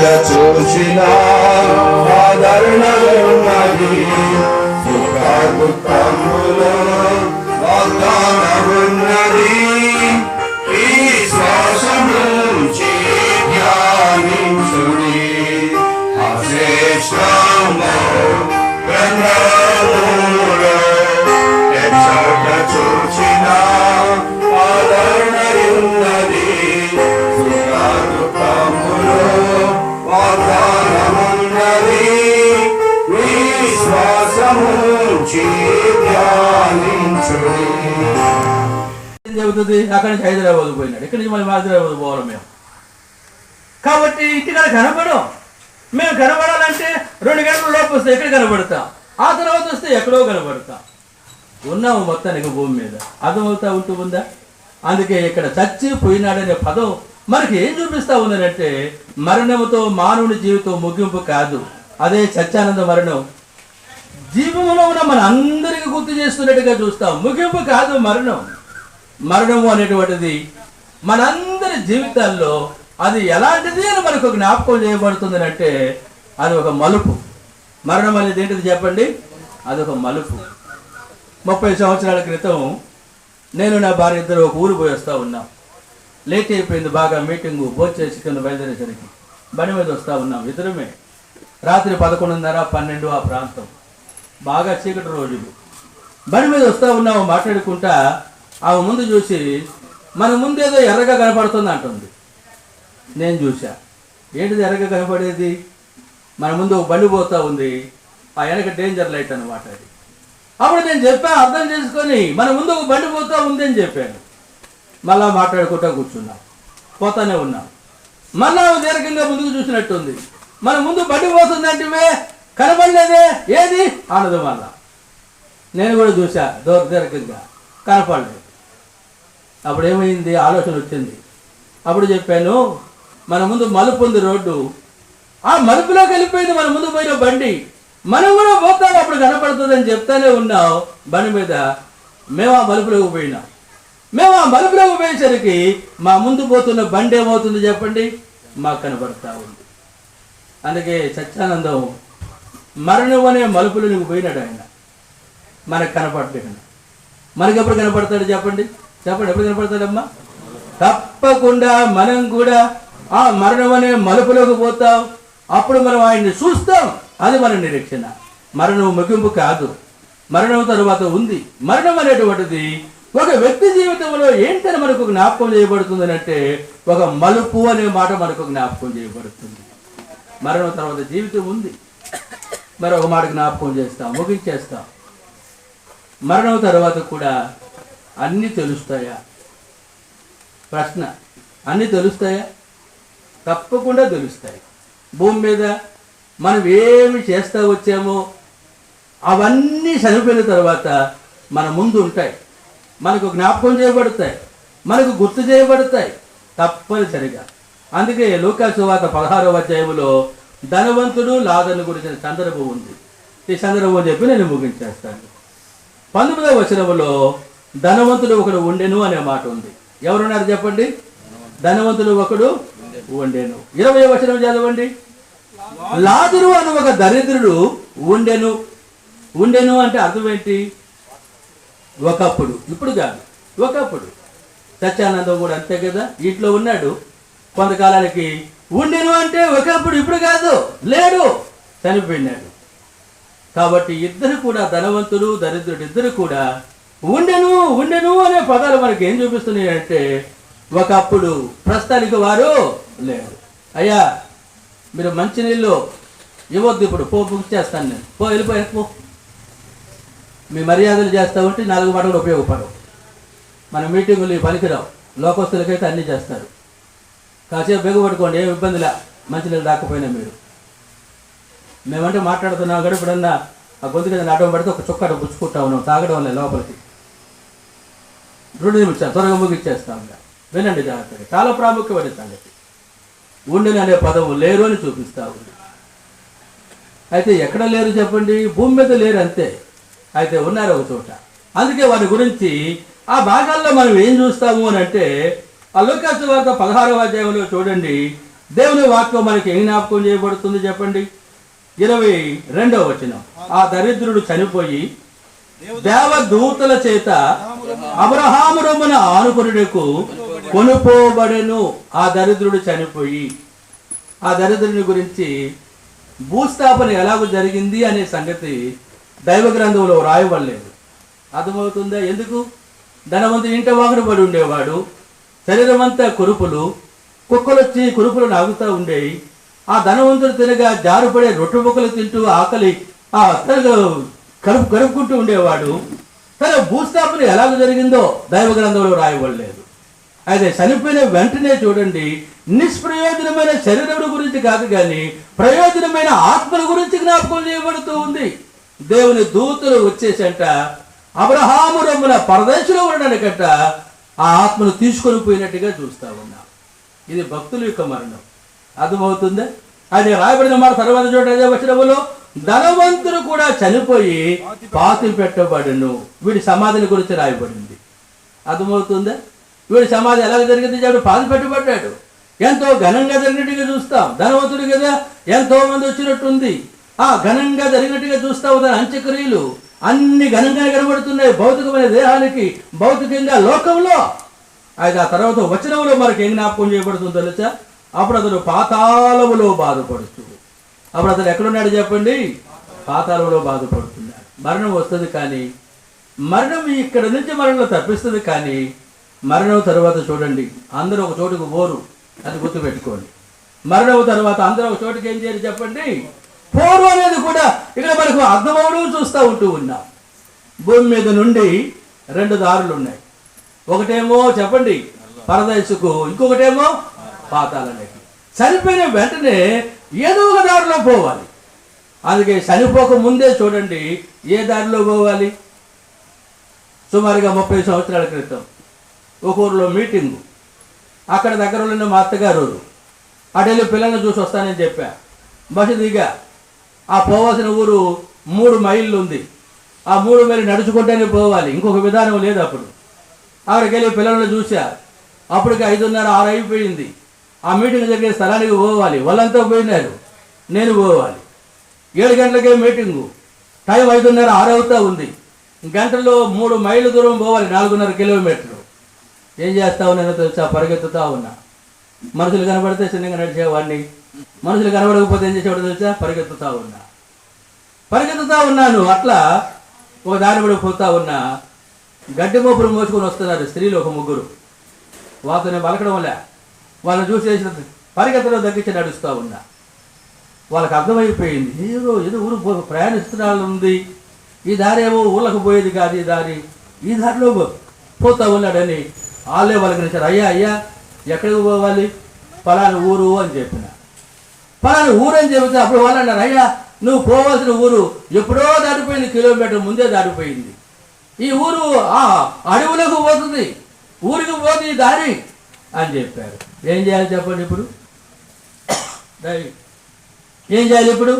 చూసిన ఆదరణ ఉన్నది, సుఖ దుఃఖములో వాగ్దానమున్నది. ఈ శ్వాసము ధ్యానించుడి, అశ్రేష్టము గ్రంథములో ఎచ్చట చూచిన ఆదరణ ఉన్నది, సుఖ దుఃఖములో వాగ్దానమున్నది. విశ్వాసము ధ్యానించుడి. ఏం చెబుతుంది? అక్కడి నుంచి హైదరాబాద్ పోయినాడు, ఇక్కడి నుంచి మళ్ళీ హైదరాబాద్ పోవాలి మేము. కాబట్టి ఇంటికాడ కనపడం. మేము కనపడాలంటే 2 గంటల లోపు వస్తే ఎక్కడ కనపడతాం, ఆ తర్వాత వస్తే ఎక్కడో కనపడతాం. ఉన్నాము మొత్తానికి భూమి మీద, అర్థమవుతా ఉందా? అందుకే ఇక్కడ చచ్చి పోయినాడనే పదం మనకి ఏం చూపిస్తా ఉందనంటే, మరణముతో మానవుని జీవితం ముగింపు కాదు, అదే సత్యానంద మరణం. జీవంలో ఉన్న మన అందరికీ గుర్తు చేస్తున్నట్టుగా చూస్తాం. ముగింపు కాదు మరణం. మరణము అనేటువంటిది మనందరి జీవితాల్లో అది ఎలాంటిది అని మనకు జ్ఞాపకం చేయబడుతుంది అంటే, అది ఒక మలుపు. మరణం అనేది ఏంటిది చెప్పండి? అదొక మలుపు. 30 సంవత్సరాల క్రితం నేను నా భార్య ఇద్దరు ఒక ఊరు పోయి వస్తూ ఉన్నాం. లేట్ అయిపోయింది బాగా, మీటింగు భోంచేసి కింద బయలుదేరేసరికి బండి మీద వస్తూ ఉన్నాం ఇద్దరమే. రాత్రి 11:30, 12 ఆ ప్రాంతం, బాగా చీకటి రోజులు. బండి మీద వస్తూ ఉన్నాము మాట్లాడుకుంటా. ఆమె ముందు చూసి మన ముందు ఏదో ఎర్రగా కనపడుతుంది అంటుంది. నేను చూసా, ఏంటిది ఎర్రగా కనపడేది? మన ముందు ఒక బండి పోతూ ఉంది, ఆ వెనక డేంజర్ లైట్ అనమాట అది. అప్పుడు నేను చెప్పాను, అర్థం చేసుకొని మన ముందు ఒక బండి పోతూ ఉంది అని చెప్పాను. మళ్ళా మాట్లాడుకుంటా కూర్చున్నాం, పోతానే ఉన్నాం. మళ్ళా దీర్ఘంగా ముందుకు చూసినట్టుంది, మన ముందు బండి పోతుందంటే కనపడలేదే, ఏది అన్నది. మళ్ళా నేను కూడా చూసా దీర్ఘంగా, కనపడలేదు. అప్పుడు ఏమైంది, ఆలోచన వచ్చింది. అప్పుడు చెప్పాను, మన ముందు మలుపు ఉంది రోడ్డు, ఆ మలుపులోకి వెళ్ళిపోయింది మన ముందు పోయిన బండి, మనం కూడా పోతాం అప్పుడు కనపడుతుంది అని చెప్తానే ఉన్నాం. బండి మీద మేము ఆ మలుపులోకి పోయినాం. మేము ఆ మలుపులోకి పోయేసరికి మా ముందు పోతున్న బండి ఏమవుతుంది చెప్పండి? మాకు కనపడతా ఉంది. అందుకే సత్యానందం మరణం అనే మలుపులు నీకు పోయినాడు ఆయన, మనకు కనపడలేదు. మనకి ఎప్పుడు కనపడతాడు చెప్పండి? ఎప్పుడు కనపడతాడమ్మా? తప్పకుండా మనం కూడా ఆ మరణం అనే మలుపులోకి పోతాం, అప్పుడు మనం ఆయన్ని చూస్తాం. అది మన నిరీక్షణ. మరణం ముగింపు కాదు, మరణం తరువాత ఉంది. మరణం అనేటువంటిది ఒక వ్యక్తి జీవితంలో ఏంటని మనకు జ్ఞాపకం చేయబడుతుంది అంటే, ఒక మలుపు అనే మాట మనకు జ్ఞాపకం చేయబడుతుంది. మరణం తర్వాత జీవితం ఉంది. మరొక మాట జ్ఞాపకం చేస్తాం, ముగించేస్తాం. మరణం తర్వాత కూడా అన్నీ తెలుస్తాయా? ప్రశ్న. అన్నీ తెలుస్తాయా? తప్పకుండా తెలుస్తాయి. భూమి మీద మనం ఏమి చేస్తూ వచ్చామో అవన్నీ చనిపోయిన తర్వాత మన ముందు ఉంటాయి, మనకు జ్ఞాపకం చేయబడతాయి, మనకు గుర్తు చేయబడతాయి తప్పనిసరిగా. అందుకే లూకా సువార్త 16వ అధ్యాయంలో ధనవంతుడు లాజరును గురించిన సందర్భం ఉంది. ఈ సందర్భం చెప్పి నేను ముగించేస్తాను. 19వ వచనంలో ధనవంతుడు ఒకడు ఉండెను అనే మాట ఉంది. ఎవరున్నారు చెప్పండి? ధనవంతుడు ఒకడు ఉండెను. 20వ వచనం చదవండి. లాజరు అని ఒక దరిద్రుడు ఉండెను. ఉండెను అంటే అర్థం ఏంటి? ఒకప్పుడు, ఇప్పుడు కాదు, ఒకప్పుడు. సత్యానందం కూడా అంతే కదా, ఇంట్లో ఉన్నాడు కొంతకాలానికి. ఉండెను అంటే ఒకప్పుడు, ఇప్పుడు కాదు, లేడు, చనిపోయినాడు. కాబట్టి ఇద్దరు కూడా, ధనవంతుడు దరిద్రుడు ఇద్దరు కూడా ఉండెను ఉండెను అనే పదాలు మనకి ఏం చూపిస్తున్నాయి అంటే, ఒకప్పుడు, ప్రస్తుతానికి వారు లేరు. అయ్యా మీరు మంచినీళ్ళు ఇవ్వద్దు, ఇప్పుడు బుక్ చేస్తాను నేను, వెళ్ళిపో. మీ మర్యాదలు చేస్తూ ఉంటే 4 మాటలు ఉపయోగపడవు. మన మీటింగులు పనికిరావు, లోకస్తులకైతే అన్నీ చేస్తారు. కాసేపు బెగపట్టుకోండి, ఏం ఇబ్బందిలే, మంచినీళ్ళు రాకపోయినా. మీరు మేమంటే మాట్లాడుతున్నాం కదా, ఇప్పుడన్నా ఆ గొంతు కింద అడ్డం పడితే ఒక చుక్కట పుచ్చుకుంటా ఉన్నాం, తాగడం వల్ల లోపలికి. 2 నిమిషాలు త్వరగా ముగిచ్చేస్తా ఉంటా. వినండి జాగ్రత్తగా, చాలా ప్రాముఖ్యమైన సంగతి. ఉండని అనే పదం లేరు అని చూపిస్తా ఉంది. అయితే ఎక్కడ లేరు చెప్పండి? భూమి మీద లేరు అంతే. అయితే ఉన్నారు ఒక చోట. అందుకే వారి గురించి ఆ భాగాల్లో మనం ఏం చూస్తాము అని అంటే, ఆ లూకా సువార్త 16వ అధ్యాయంలో చూడండి, దేవుని వాక్యం మనకి ఏం జ్ఞాపకం చేయబడుతుంది చెప్పండి. 22వ వచనం. ఆ దరిద్రుడు చనిపోయి దేవదూతల చేత అబ్రహాము రొమ్మున ఆనుకొనుటకు కొనుపోబడెను. ఆ దరిద్రుడు చనిపోయి, ఆ దరిద్రుని గురించి భూస్థాపన ఎలాగో జరిగింది అనే సంగతి దైవ గ్రంథంలో రాయబడలేదు. అర్థమవుతుందా? ఎందుకు? ధనవంతుడు ఇంట వాగుడు పడి ఉండేవాడు, శరీరం అంతా కురుపులు, కుక్కలు వచ్చి కురుపులు నాగుతూ ఉండేవి. ఆ ధనవంతుడు తినగా జారుపడే రొట్టె ముక్కలు తింటూ ఆకలి కలుపుకుంటూ ఉండేవాడు. తన భూస్థాపన ఎలాగ జరిగిందో దైవ గ్రంథంలో రాయబడలేదు. అయితే చనిపోయిన వెంటనే చూడండి, నిష్ప్రయోజనమైన శరీరం గురించి కాదు కానీ ప్రయోజనమైన ఆత్మల గురించి జ్ఞాపకం చేయబడుతూ ఉంది. దేవుని దూతలు వచ్చేసంట అబ్రహాము రొమ్మున పరదేశంలో ఉండడానికంట ఆ ఆత్మను తీసుకొని పోయినట్టుగా చూస్తా ఉన్నాం. ఇది భక్తుల యొక్క మరణం. అర్థమవుతుందా? అది రాయబడిన మాట తర్వాత చూడండి, వచనములో ధనవంతుడు కూడా చనిపోయి పాతి పెట్టబడును. వీడి సమాధిని గురించి రాయబడింది. అర్థమవుతుందా? వీడి సమాధి ఎలా జరిగింది చెప్పి పాతి పెట్టబడ్డాడు. ఎంతో ఘనంగా జరిగినట్టుగా చూస్తాం. ధనవంతుడు కదా, ఎంతో మంది వచ్చినట్టుంది. ఆ ఘనంగా జరిగినట్టుగా చూస్తావు. దాని అంత్యక్రియలు అన్ని ఘనంగానే కనబడుతున్నాయి భౌతికమైన దేహానికి, భౌతికంగా లోకంలో. అయితే ఆ తర్వాత వచనంలో మనకి ఏం జ్ఞాపకం చేయబడుతుందో తెలుసా? అప్పుడు అతను పాతాళములో బాధపడుతూ, అప్పుడు అతను ఎక్కడున్నాడు చెప్పండి? పాతాళంలో బాధపడుతున్నాడు. మరణం వస్తుంది కానీ మరణం ఇక్కడ నుంచి మరణంలో తప్పిస్తుంది కానీ మరణం తర్వాత చూడండి అందరూ ఒక చోటుకు పోరు. అది గుర్తుపెట్టుకోండి. మరణం తర్వాత అందరూ ఒక చోటుకి ఏం చేయాలి చెప్పండి? పోరు అనేది కూడా ఇక్కడ మనకు అర్థమవడం చూస్తూ ఉంటూ ఉన్నాం. భూమి మీద నుండి 2 దారులు ఉన్నాయి. ఒకటేమో చెప్పండి పరదేశుకు, ఇంకొకటేమో పాతాళానికి. చనిపోయిన వెంటనే ఏదో ఒక దారిలో పోవాలి. అందుకే చనిపోక ముందే చూడండి ఏ దారిలో పోవాలి. సుమారుగా 30 సంవత్సరాల క్రితం ఒక ఊరిలో మీటింగు. అక్కడ దగ్గర ఉన్న మా అత్తగారు అటెళ్ళి పిల్లల్ని చూసి వస్తానని చెప్పా. బస్సు దిగా. ఆ పోవాల్సిన ఊరు 3 మైళ్ళు ఉంది. ఆ 3 మైళ్ళు నడుచుకుంటేనే పోవాలి, ఇంకొక విధానం లేదు. అప్పుడు అక్కడికి వెళ్ళి పిల్లలను చూసా. అప్పటికి 5:30, 6 అయిపోయింది. ఆ మీటింగ్ జరిగే స్థలానికి పోవాలి. వాళ్ళంతా పోయినారు, నేను పోవాలి. 7 గంటలకే మీటింగు. టైం 5:30, 6 అవుతా ఉంది. గంటలో 3 మైళ్ళ దూరం పోవాలి, 4.5 కిలోమీటర్లు. ఏం చేస్తా ఉన్నానో తెలుసా? పరిగెత్తుతా ఉన్నా. మనుషులు కనబడితే చిన్నగా నడిచేవాడిని, మనుషులు కనబడకపోతే ఏం చేసేవాడు తెలుసా? పరిగెత్తుతా ఉన్నాను. అట్లా ఒక దారి పడి పోతా ఉన్నా. గడ్డి మోపులు మోసుకొని వస్తున్నారు స్త్రీలు, ఒక 3. వాళ్ళతో నేను పలకడం వల్ల వాళ్ళని చూసేసిన పరిగెత్తలో తగ్గించి నడుస్తూ ఉన్నా. వాళ్ళకి అర్థమైపోయింది ఏదో ఊరు ప్రయాణిస్తున్నారు ఉంది. ఈ దారి ఏమో ఊళ్ళకు పోయేది కాదు, ఈ దారిలో పోతా ఉన్నాడని వాళ్ళే పలకరించారు. అయ్యా ఎక్కడికి పోవాలి? పలానా ఊరు అని చెప్పిన. పలానా ఊరు అని చెబితే అప్పుడు వాళ్ళు అన్నారు, అయ్యా నువ్వు పోవాల్సిన ఊరు ఎప్పుడో దాటిపోయింది, కిలోమీటర్ ముందే దాటిపోయింది. ఈ ఊరు అడవులకు పోతుంది, ఊరికి పోతుంది ఈ దారి అని చెప్పారు. ఏం చేయాలి చెప్పండి ఇప్పుడు? ఏం చేయాలి ఇప్పుడు?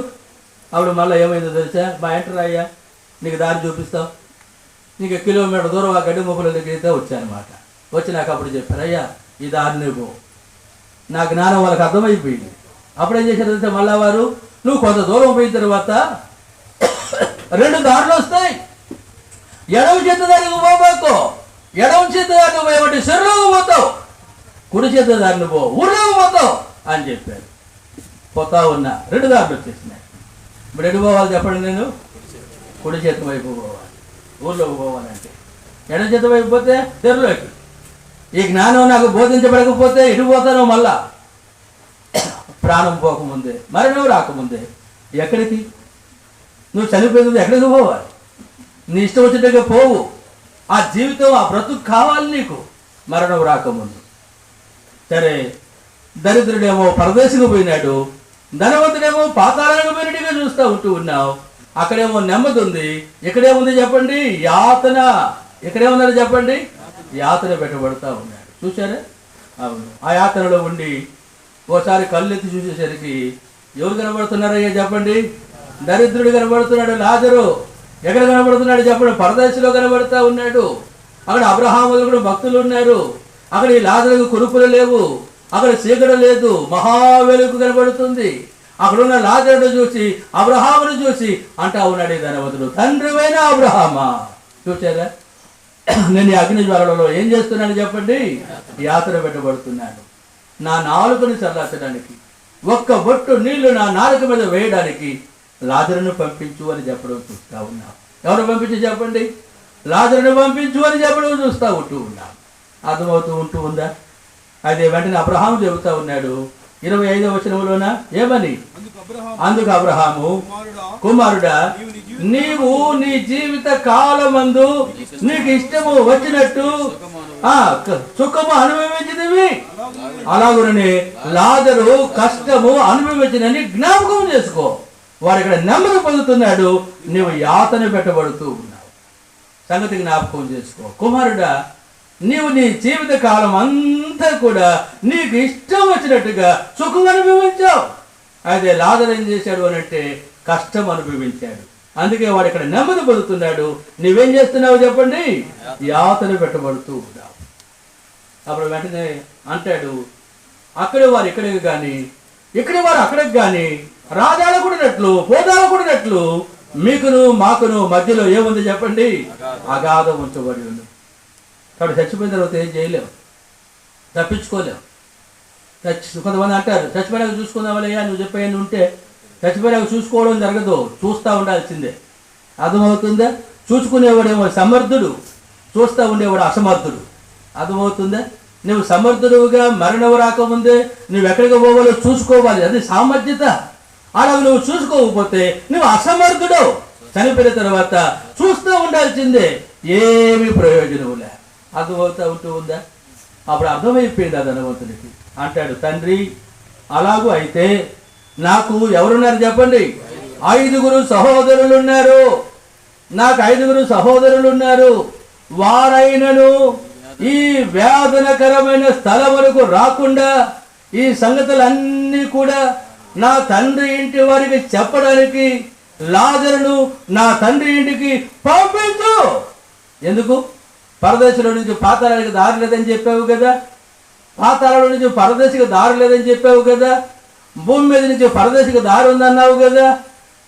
అప్పుడు మళ్ళీ ఏమైందో తెలుసా? మా ఎంటర్ అయ్యా నీకు దారి చూపిస్తాం. నీకు కిలోమీటర్ దూరం ఆ గడ్డి మొక్కల దగ్గరైతే వచ్చానమాట. వచ్చి నాకు అప్పుడు చెప్పారు, అయ్యా ఈ దారిని పో. నా జ్ఞానం వాళ్ళకి అర్థమైపోయింది. అప్పుడేం చేశారు తెలుసా? మళ్ళా వారు నువ్వు కొంత దూరం పోయిన తర్వాత 2 దారులు వస్తాయి. ఎడవ చేత దారికి పోబాకు, ఎడవ చేత దారిని పోయేవాటి చెరువులోకి పోతావు, కుడి చేత దారిని పో ఊళ్ళోకి పోతావు అని చెప్పారు. పోతా ఉన్నా 2 దారులు వచ్చేసినాయి. ఇప్పుడు ఎటు పోవాలి చెప్పండి? నేను కుడి చేత వైపు పోవాలి, ఊళ్ళోకి పోవాలంటే. ఎడవ చేత వైపు పోతే చెరువులోకి. ఈ జ్ఞానం నాకు బోధించబడకపోతే ఇటు పోతాను మళ్ళా. ప్రాణం పోకముందే, మరణం రాకముందే ఎక్కడికి? నువ్వు చనిపోయింది ఎక్కడికి పోవాలి? నీ ఇష్టం వచ్చినట్టుగా పోవు. ఆ జీవితం, ఆ బ్రతుకు కావాలి నీకు మరణం రాకముందు. సరే, దరిద్రుడేమో పరదేశకు పోయినాడు, ధనవంతుడేమో పాతాళానికి పోయినట్టుగా చూస్తూ ఉన్నావు. అక్కడేమో నెమ్మది ఉంది, ఇక్కడేముంది చెప్పండి? యాతన. ఇక్కడేముందని చెప్పండి? యాతన పెట్టబడతా ఉన్నాడు. చూసారా? అవును. ఆ యాతనలో ఉండి ఓసారి కళ్ళెత్తి చూసేసరికి ఎవరు కనబడుతున్నారయ్యా చెప్పండి? దరిద్రుడు కనబడుతున్నాడు. లాజరు ఎక్కడ కనబడుతున్నాడు చెప్పండి? పరదేశంలో కనబడుతూ ఉన్నాడు. అక్కడ అబ్రహాములు కూడా భక్తులు ఉన్నారు. అక్కడ ఈ లాజరుకు కురుపులు లేవు. అక్కడ చీకటి లేదు, మహా వెలుగు కనబడుతుంది. అక్కడున్న లాజరును చూసి అబ్రహామును చూసి అంటా ఉన్నాడు ఈ ధనవంతుడు, తండ్రివైన అబ్రహామా, చూచారా నేను అగ్ని జ్వాలలో ఏం చేస్తున్నాను చెప్పండి, యాతన పెట్టబడుతున్నాను. నా నాలుకను చల్లార్చడానికి, ఒక్క బొట్టు నీళ్లు నా నాలుక మీద వేయడానికి లాజరును పంపించు అని చెప్పడం చూస్తూ ఉన్నాం. ఎవరు పంపించి చెప్పండి, లాజరును పంపించు అని చెప్పడం చూస్తూ ఉన్నాం. అర్థమవుతూ ఉందా? అయితే వెంటనే అబ్రహాము చెబుతా ఉన్నాడు 25వ వచనంలోన ఏమని, అందుకు అబ్రహాము, కుమారుడా, నీవు నీ జీవిత కాలమందు నీకు ఇష్టము వచ్చినట్టు సుఖము అనుభవించినవి, అలాగునని లాజరు కష్టము అనుభవించినని జ్ఞాపకం చేసుకో. వాడు ఇక్కడ నెమ్మది పొందుతున్నాడు, నీవు యాతన పెట్టబడుతూ ఉన్నావు. సంగతి జ్ఞాపకం చేసుకో. కుమారుడా, నీవు నీ జీవిత కాలం అంతా కూడా నీకు ఇష్టం వచ్చినట్టుగా సుఖం అనుభవించావు. అయితే లాజరు ఏం చేశాడు అని అంటే కష్టం అనుభవించాడు. అందుకే వాడు ఇక్కడ నెమ్మది పొందుతున్నాడు. నువ్వేం చేస్తున్నావు చెప్పండి, యాతన పెట్టబడుతూ ఉన్నావు. అప్పుడు వెంటనే అంటాడు, అక్కడి వారు ఇక్కడికి కానీ ఇక్కడి వారు అక్కడికి కానీ రాజాలకుడినట్లు పోదాలకుడినట్లు మీకును మాకును మధ్యలో ఏముంది చెప్పండి, అగాధం ఉంచబడి ఉంది. కాబట్టి చచ్చిపోయిన తర్వాత ఏం చేయలేవు, తప్పించుకోలేవు. కొంతమంది అంటారు చచ్చిపోయినాక చూసుకుందామయ్యా, నువ్వు చెప్పేది ఉంటే చచ్చిపోయినాక చూసుకోవడం జరగదు, చూస్తూ ఉండాల్సిందే. అర్థమవుతుందా? చూసుకునేవాడేమో సమర్థుడు, చూస్తూ ఉండేవాడు అసమర్థుడు. అర్థమవుతుందా? నువ్వు సమర్థుడుగా మరణం రాకముందే నువ్వు ఎక్కడికి పోవాలో చూసుకోవాలి, అది సామర్థ్యత. అలా నువ్వు చూసుకోకపోతే నువ్వు అసమర్థుడు. చనిపోయిన తర్వాత చూస్తూ ఉండాల్సిందే, ఏమి ప్రయోజనం లే. అర్థమవుతూ ఉందా? అప్పుడు అర్థమైపోయింది ఆ ధనవంతుడికి. అంటాడు, తండ్రి అలాగూ అయితే నాకు ఎవరున్నారు చెప్పండి, 5 సహోదరులు ఉన్నారు. నాకు 5 సహోదరులు ఉన్నారు. వారైనను ఈ వేదనకరమైన స్థలం వరకు రాకుండా ఈ సంగతులన్నీ కూడా నా తండ్రి ఇంటి వారికి చెప్పడానికి లాజరును నా తండ్రి ఇంటికి పంపించు. ఎందుకు? పరదేశంలో నుంచి పాతాళానికి దారి లేదని చెప్పావు కదా, పాతాళంలో నుంచి పరదేశికి దారి లేదని చెప్పావు కదా, భూమి మీద నుంచి పరదేశికి దారి ఉందన్నావు కదా,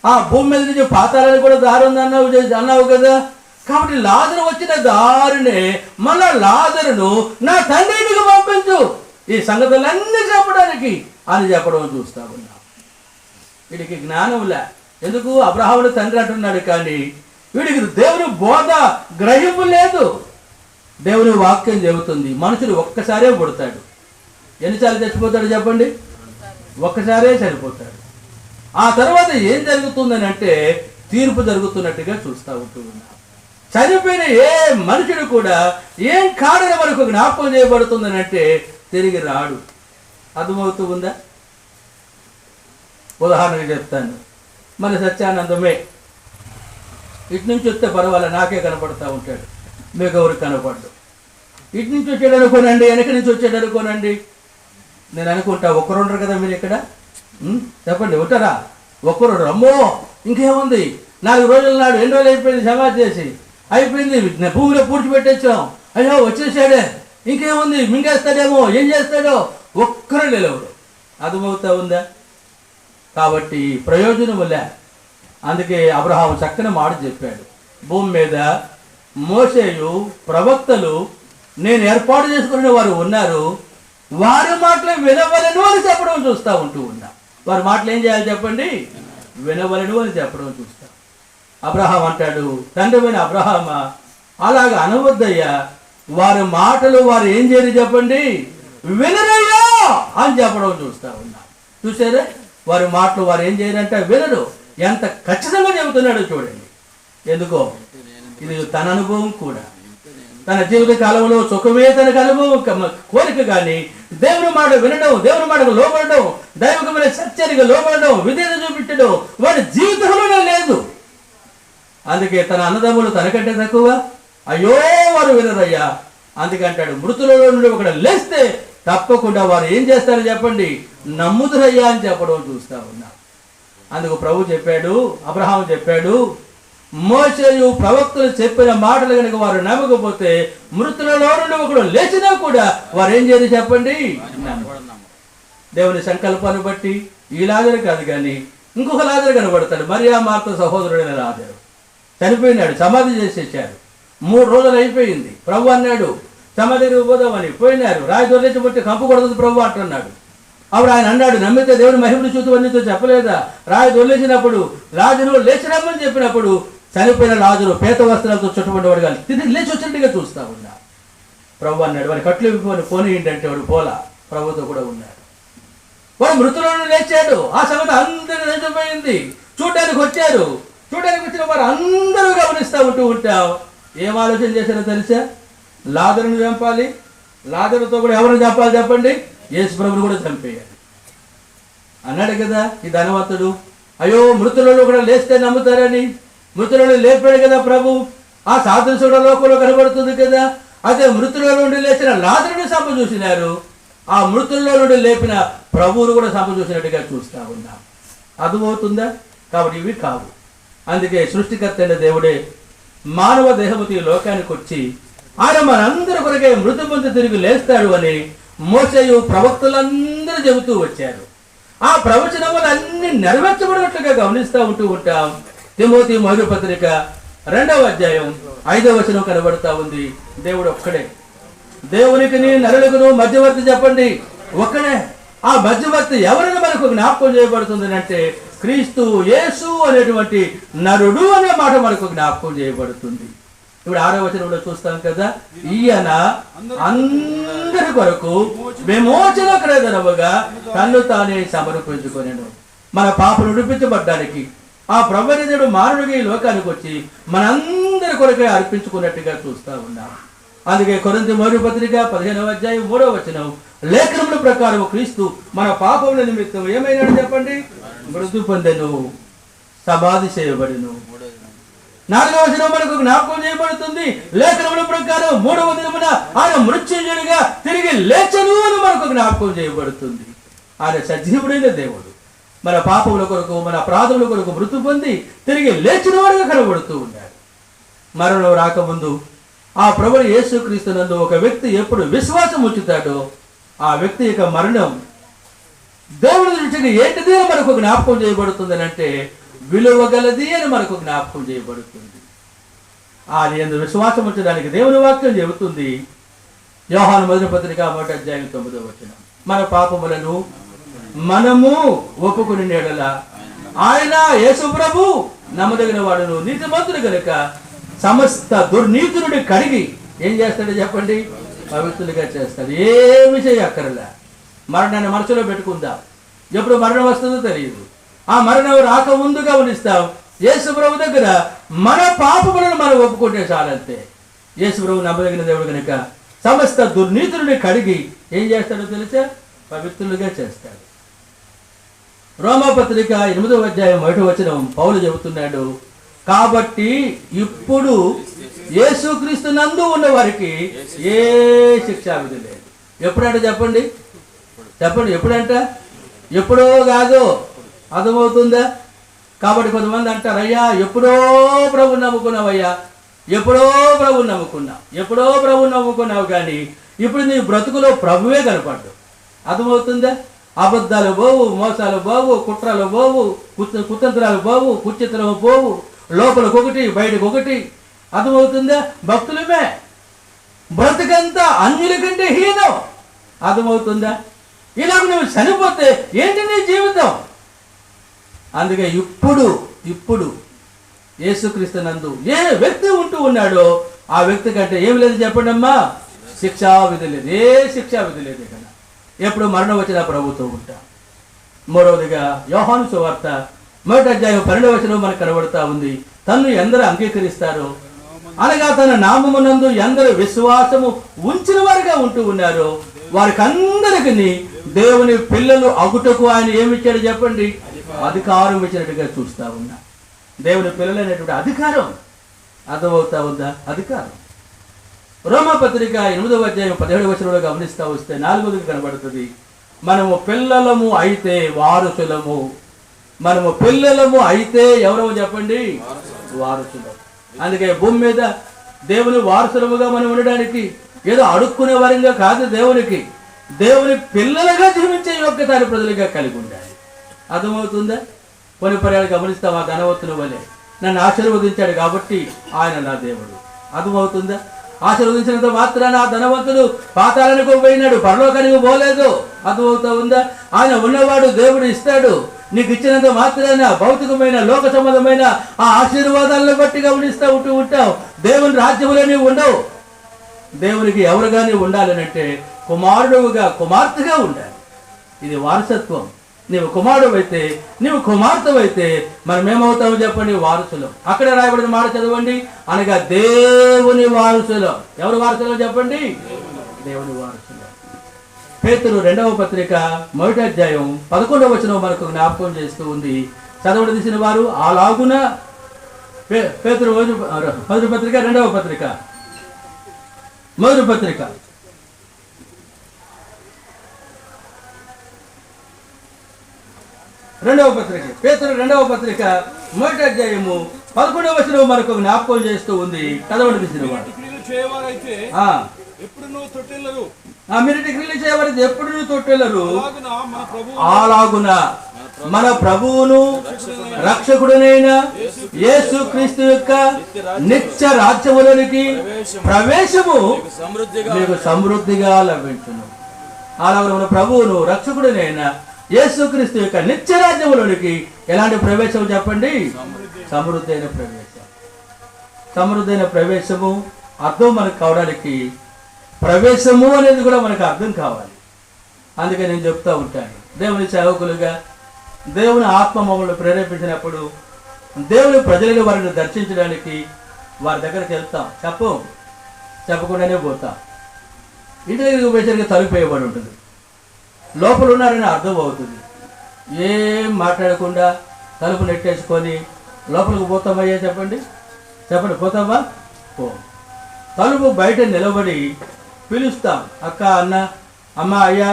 ఆ భూమి మీద నుంచి పాతాళానికి కూడా దారి ఉందన్నావు కదా. కాబట్టి లాజరు వచ్చిన దారినే మళ్ళా లాజరును నా తండ్రి ఇంటికి పంపించు, ఈ సంగతులన్నీ చెప్పడానికి అని చెప్పడం చూస్తా ఉన్నాం. వీడికి జ్ఞానంలే. ఎందుకు? అబ్రహాముడు తండ్రి అంటున్నాడు, కానీ వీడికి దేవుని బోధ గ్రహింపు లేదు. దేవుని వాక్యం చెబుతుంది మనుషుడు ఒక్కసారే పుడతాడు. ఎన్నిసార్లు చచ్చిపోతాడు చెప్పండి? ఒక్కసారే చనిపోతాడు. ఆ తర్వాత ఏం జరుగుతుందని అంటే తీర్పు జరుగుతున్నట్టుగా చూస్తూ ఉన్నాం. చనిపోయిన ఏ మనుషుడు కూడా ఏం కాడని మనకు జ్ఞాపకం చేయబడుతుందని అంటే తిరిగి రాడు. అర్థమవుతూ ఉందా? ఉదాహరణగా చెప్తాను. మన సత్యానందమే ఇటు నుంచి వస్తే పర్వాలే, నాకే కనపడతా ఉంటాడు, మీకు ఎవరికి కనపడ్డు. ఇటు నుంచి వచ్చాడు అనుకోనండి, వెనక నుంచి వచ్చాడు అనుకోనండి. నేను అనుకుంటా ఒక్కరుండరు కదా మీరు ఇక్కడ, చెప్పండి ఉంటారా? ఒక్కరు అమ్మో ఇంకేముంది, 4 రోజుల నాడు ఎన్ని రోజులు అయిపోయింది, సమాధి చేసి అయిపోయింది, భూమిలో పూడ్చిపెట్టేచ్చాం, అయ్యో వచ్చేసాడే, ఇంకేముంది మింగేస్తాడేమో, ఏం చేస్తాడో, ఒక్కరు నిలవడు. అర్థమవుతా ఉందా? కాబట్టి ప్రయోజనములే. అందుకే అబ్రహాము చక్కని మాట చెప్పాడు, భూమి మీద మోషేయు ప్రవక్తలు నేను ఏర్పాటు చేసుకునే వారు ఉన్నారు, వారి మాటలు వినవలను అని చెప్పడం చూస్తూ ఉన్నా. వారి మాటలు ఏం చేయాలి చెప్పండి? వినవలను అని చెప్పడం చూస్తాం. అబ్రహాం అంటాడు, తండ్రిమైన అబ్రహామా అలాగ అనవద్దయ్యా, వారి మాటలు వారు ఏం చేయరు చెప్పండి, వినరయ్యా అని చెప్పడం చూస్తా ఉన్నా. చూసారా? వారి మాటలు వారు ఏం చేయరంటే వినరు. ఎంత ఖచ్చితంగా చెబుతున్నాడో చూడండి. ఎందుకో ఇది తన అనుభవం కూడా. తన జీవిత కాలంలో సుఖమే తనకు అనుభవం కోరిక, కానీ దేవుని మాట వినడం, దేవుని మాటకు లోబడడం, దైవికమైన సత్యానికి లోబడడం, విధేయత చూపించడం వాడి జీవితంలోనే లేదు. అందుకే తన అన్నదమ్ములు తనకంటే తక్కువ, అయ్యో వారు వినరయ్యా. అందుకంటాడు, మృతులలో నుండి ఒకడు లేస్తే తప్పకుండా వారు ఏం చేస్తారు చెప్పండి, నమ్ముదురయ్యా అని చెప్పడం చూస్తా ఉన్నా. అందుకు ప్రభు చెప్పాడు, అబ్రహాము చెప్పాడు, మోషేయు ప్రవక్తలు చెప్పిన మాటలు కనుక వారు నమ్మకపోతే మృతులలో నుండి ఒకడు లేచినా కూడా వారు ఏం చేయాలి చెప్పండి? దేవుని సంకల్పాన్ని బట్టి ఈ లాజరు కాదు కానీ ఇంకొక లాజరు కనబడతాడు. మరియా మార్త సహోదరుడైన లాజరు చనిపోయినాడు, సమాధి చేసేసారు. 3 రోజులు అయిపోయింది. ప్రభు అన్నాడు సమాధికి పోదామని పోయినారు. రాయి దొరలేకపోతే కంపు కొడుతుంది ప్రభు అంటున్నాడు. అప్పుడు ఆయన అన్నాడు, నమ్మితే దేవుని మహిమను చూద్దామని నీతో చెప్పలేదా? రాయి దొరలేసినప్పుడు లాజరు లేచిరమ్మని చెప్పినప్పుడు చనిపోయిన లాజరు పేత వస్త్రాలతో చుట్టబడ్డవాడు కానీ తిరిగి లేచి వచ్చినట్టుగా చూస్తా ఉన్నా. ప్రభు అన్నాడు వాడి కట్లు ఇవ్వని పోనీ ఏంటంటే వాడు పోలా, ప్రభుతో కూడా ఉన్నాడు. వాడు మృతులను లేచాడు. ఆ సంగతి అందరూ నిజమైంది. చూడడానికి వచ్చారు. చూడడానికి వచ్చిన వారు అందరూ గమనిస్తూ ఉంటాం. ఏం ఆలోచన చేశారో తెలుసా? లాజరును చంపాలి, లాజరుతో కూడా ఎవరిని చంపాలి చెప్పండి? యేసు ప్రభుని కూడా చంపేయాలి అన్నాడు కదా ఈ ధనవంతుడు. అయ్యో మృతులలో కూడా లేస్తే నమ్ముతారని మృతులను లేపాడు కదా ప్రభు. ఆ సాదృశ్యుడ లోకంలో కనబడుతుంది కదా. అదే మృతుల నుండి లేచిన లాజరుని సంప చూసినారు. ఆ మృతుల్లో నుండి లేపిన ప్రభువును కూడా సంప చూసినట్టుగా చూస్తా ఉన్నాం. అర్థమవుతుందా? కాబట్టి ఇవి కావు. అందుకే సృష్టికర్త అయిన దేవుడే మానవ దేహముతో ఈ లోకానికి వచ్చి ఆయన మనందరి కొరకే మృతి పొంది తిరిగి లేస్తాడు అని మోషేయు ప్రవక్తలందరూ చెబుతూ వచ్చారు. ఆ ప్రవచనములు అన్ని నెరవేర్చబడినట్లుగా గమనిస్తూ ఉంటాం. తిమోతి మొదటి పత్రిక 2వ అధ్యాయం 5వ వచనం కనబడుతూ ఉంది. దేవుడు ఒక్కడే. దేవునికి నరులకును మధ్యవర్తి చెప్పండి ఒక్కడే. ఆ మధ్యవర్తి ఎవరిని మనకు జ్ఞాపకం చేయబడుతుంది అంటే క్రీస్తు యేసు అనేటువంటి నరుడు అనే మాట మనకు జ్ఞాపకం చేయబడుతుంది. ఇప్పుడు 6వ వచనంలో చూస్తాం కదా, ఈయన అందరి కొరకు విమోచన క్రయధనముగా తన్ను తానే సమర్పించుకొనెను. మన పాపను విడిపించబడ్డానికి ఆ ప్రభువుడు మానవుడిగా ఈ లోకానికి వచ్చి మనందరి కొరకే అర్పించుకున్నట్టుగా చూస్తా ఉన్నాం. అందుకే కొరింథీ మొదటి పత్రిక 15వ అధ్యాయం 3వ వచనం, లేఖనముల ప్రకారం క్రీస్తు మన పాపముల నిమిత్తం ఏమైనాడు చెప్పండి? మృతి పొందెను, సమాధి చేయబడెను. 4వ వచనం మనకు జ్ఞాపకం చేయబడుతుంది. లేఖనముల ప్రకారం 3వ దినమున ఆయన మృత్యుంజయుడిగా తిరిగి లేచెను అని మనకు జ్ఞాపకం చేయబడుతుంది. ఆయన సజీవుడైన దేవుడు మన పాపముల కొరకు మన అపరాధముల కొరకు మృతి పొంది తిరిగి లేచిన వాడుగా కనబడుతూ ఉన్నాడు. మరణం రాకముందు ఆ ప్రభువు యేసుక్రీస్తునందు ఒక వ్యక్తి ఎప్పుడు విశ్వాసం ఉంచుతాడో ఆ వ్యక్తి యొక్క మరణం దేవుడి దృష్టికి ఏంటిది అని మనకు జ్ఞాపకం చేయబడుతుంది అంటే విలువగలది అని మనకు జ్ఞాపకం చేయబడుతుంది. అది ఎందు విశ్వాసం ఉంచడానికి దేవుని వాక్యం చెబుతుంది. యోహాను మొదటి పత్రిక 1వ అధ్యాయం 9వ వచనం, మన పాపములను మనము ఒప్పుకుని నేడల ఆయన యేసు ప్రభు నమ్మదగిన వాడును నీతిమంతుడు గనుక సమస్త దుర్నీతుని కడిగి ఏం చేస్తాడో చెప్పండి? పవిత్రులుగా చేస్తాడు. ఏమి చేయక్కర్లా. మరణాన్ని మనసులో పెట్టుకుందాం. ఎప్పుడు మరణం వస్తుందో తెలియదు. ఆ మరణం రాకముందు గమనిస్తాం. యేసు ప్రభు దగ్గర మన పాపములను మనం ఒప్పుకుంటే చాలంతే. యేసు ప్రభు నమ్మదగిన దేవుడు కనుక సమస్త దుర్నీతుని కడిగి ఏం చేస్తాడో తెలుసా? పవిత్రులుగా చేస్తాడు. రోమాపత్రిక 8వ అధ్యాయం 1వ వచనం పౌలు చెబుతున్నాడు, కాబట్టి ఇప్పుడు యేసుక్రీస్తు నందు ఉన్న వారికి ఏ శిక్షా విధి లేదు. ఎప్పుడంట చెప్పండి? చెప్పండి ఎప్పుడంట? ఎప్పుడో కాదు. అర్థమవుతుందా? కాబట్టి కొంతమంది అంటారు, అయ్యా ఎప్పుడో ప్రభు నమ్ముకున్నావయ్యా, ఎప్పుడో ప్రభు నమ్ముకున్నావు కానీ ఇప్పుడు నీ బ్రతుకులో ప్రభువే కనపడ్డు. అర్థమవుతుందా? అబద్ధాలు పోవు, మోసాలు పోవు, కుట్రలు పోవు, కుతంత్రాలు పోవు, కుచిత్రము పోవు, లోపలికి ఒకటి బయటకు ఒకటి. అర్థమవుతుందా? భక్తులమే బ్రతుకంతా అన్యుల కంటే హీనం. అర్థమవుతుందా? ఇలాగ నువ్వు చనిపోతే ఏంటి నీ జీవితం? అందుకే ఇప్పుడు యేసుక్రీస్తు నందు ఏ వ్యక్తి ఉంటూ ఉన్నాడో ఆ వ్యక్తి కంటే ఏమి లేదు చెప్పండి అమ్మా? శిక్షా విధి లేదు. ఏ శిక్షా విధి లేదు ఇక్కడ. ఎప్పుడు మరణం వచ్చిన ప్రభుతో ఉంటా. మూడవదిగా యోహాను సువార్త 1వ అధ్యాయం 12వ వచనం మనకు కనబడుతూ ఉంది. తన్ను ఎందరు అంగీకరిస్తారో అనగా తన నామమునందు ఎందరు విశ్వాసము ఉంచిన వారిగా ఉంటూ ఉన్నారో వారికి అందరికీ దేవుని పిల్లలు అగుటకు ఆయన ఏమిచ్చాడు చెప్పండి? అధికారం ఇచ్చినట్టుగా చూస్తా ఉన్నా. దేవుని పిల్లలైనటువంటి అధికారం. అర్థమవుతా ఉందా? అధికారం. రోమాపత్రిక 8వ అధ్యాయం 17వ వచనంలో గమనిస్తా వస్తే 4వది కనబడుతుంది, మనము పిల్లలము అయితే వారసులము. మనము పిల్లలము అయితే ఎవరో చెప్పండి? వారసులు. అందుకే భూమి మీద దేవుని వారసులముగా మనం ఉండడానికి ఏదో అడుక్కునే వారంగా కాదు, దేవుని పిల్లలుగా జీవించే యోగ్యత ప్రజలుగా కలిగి ఉండాలి. అర్థమవుతుందా? కొన్ని పర్యాలు గమనిస్తాం, ఆ ధనవంతుని వలె నన్ను ఆశీర్వదించాడు కాబట్టి ఆయన నా దేవుడు. అర్థమవుతుందా? ఆశీర్వదించినంత మాత్రాన ఆ ధనవంతుడు పాతాళానికి పోయినాడు, పరలోకానికి పోలేదు. అర్థమవుతా ఉందా? ఆయన ఉన్నవాడు, దేవుడు ఇస్తాడు. నీకు ఇచ్చినంత మాత్రాన భౌతికమైన లోక సంబంధమైన ఆ ఆశీర్వాదాలను బట్టి గమనిస్తూ ఉంటావు. దేవుని రాజ్యంలో నీవు ఉండవు. దేవునికి ఎవరుగానే ఉండాలనంటే కుమారుడుగా కుమార్తెగా ఉండాలి. ఇది వారసత్వం. నీవు కుమారుడు అయితే, నీవు కుమార్తెవైతే మనం ఏమవుతామో చెప్పండి? వారసులు. అక్కడ రాయబడిన మాట చదవండి, అనగా దేవుని వారసులు. ఎవరు వారసులు చెప్పండి? దేవుని వారసులు. పేతురు 2వ పత్రిక 1వ అధ్యాయం 11వ వచనం మనకు జ్ఞాపకం చేస్తూ ఉంది. చదవడం తీసిన వారు అలాగున పేతురు మొదటి పత్రిక 2వ పత్రిక మొదటి పత్రిక పేతురు 2వ పత్రిక 1వ అధ్యాయము 11వ వచనం మనకు జ్ఞాపకం చేస్తూ ఉంది. చదవడం తీసిన వారు మీరు డిగ్రీలు చేయవలసి ఎప్పుడు తొట్టెలరు. అలాగున మన ప్రభువును రక్షకుడునైన యేసు క్రీస్తు యొక్క నిత్య రాజ్యములోనికి ప్రవేశము మీకు సమృద్ధిగా లభించును. అలాగే మన ప్రభువును రక్షకుడునైన యేసు క్రీస్తు యొక్క నిత్య రాజ్యములోనికి ఎలాంటి ప్రవేశం చెప్పండి? సమృద్ధైన ప్రవేశం. సమృద్ధైన ప్రవేశము అర్థం మనకు కావడానికి ప్రవేశము అనేది కూడా మనకు అర్థం కావాలి. అందుకే నేను చెప్తూ ఉంటాను, దేవుని సేవకులుగా దేవుని ఆత్మ మమ్మల్ని ప్రేరేపించినప్పుడు దేవుని ప్రజలను వారిని దర్శించడానికి వారి దగ్గరికి వెళ్తాం. చెప్పకుండానే పోతాం. ఇంటి దగ్గరికి పోయేసరికి తలుపు వేయబడి ఉంటుంది. లోపల ఉన్నారని అర్థం అవుతుంది. ఏం మాట్లాడకుండా తలుపు నెట్టేసుకొని లోపలికి పోతామయ్యా? చెప్పండి పోతామా? పో. తలుపు బయట నిలబడి పిలుస్తాం, అక్క, అన్న, అమ్మ, అయ్యా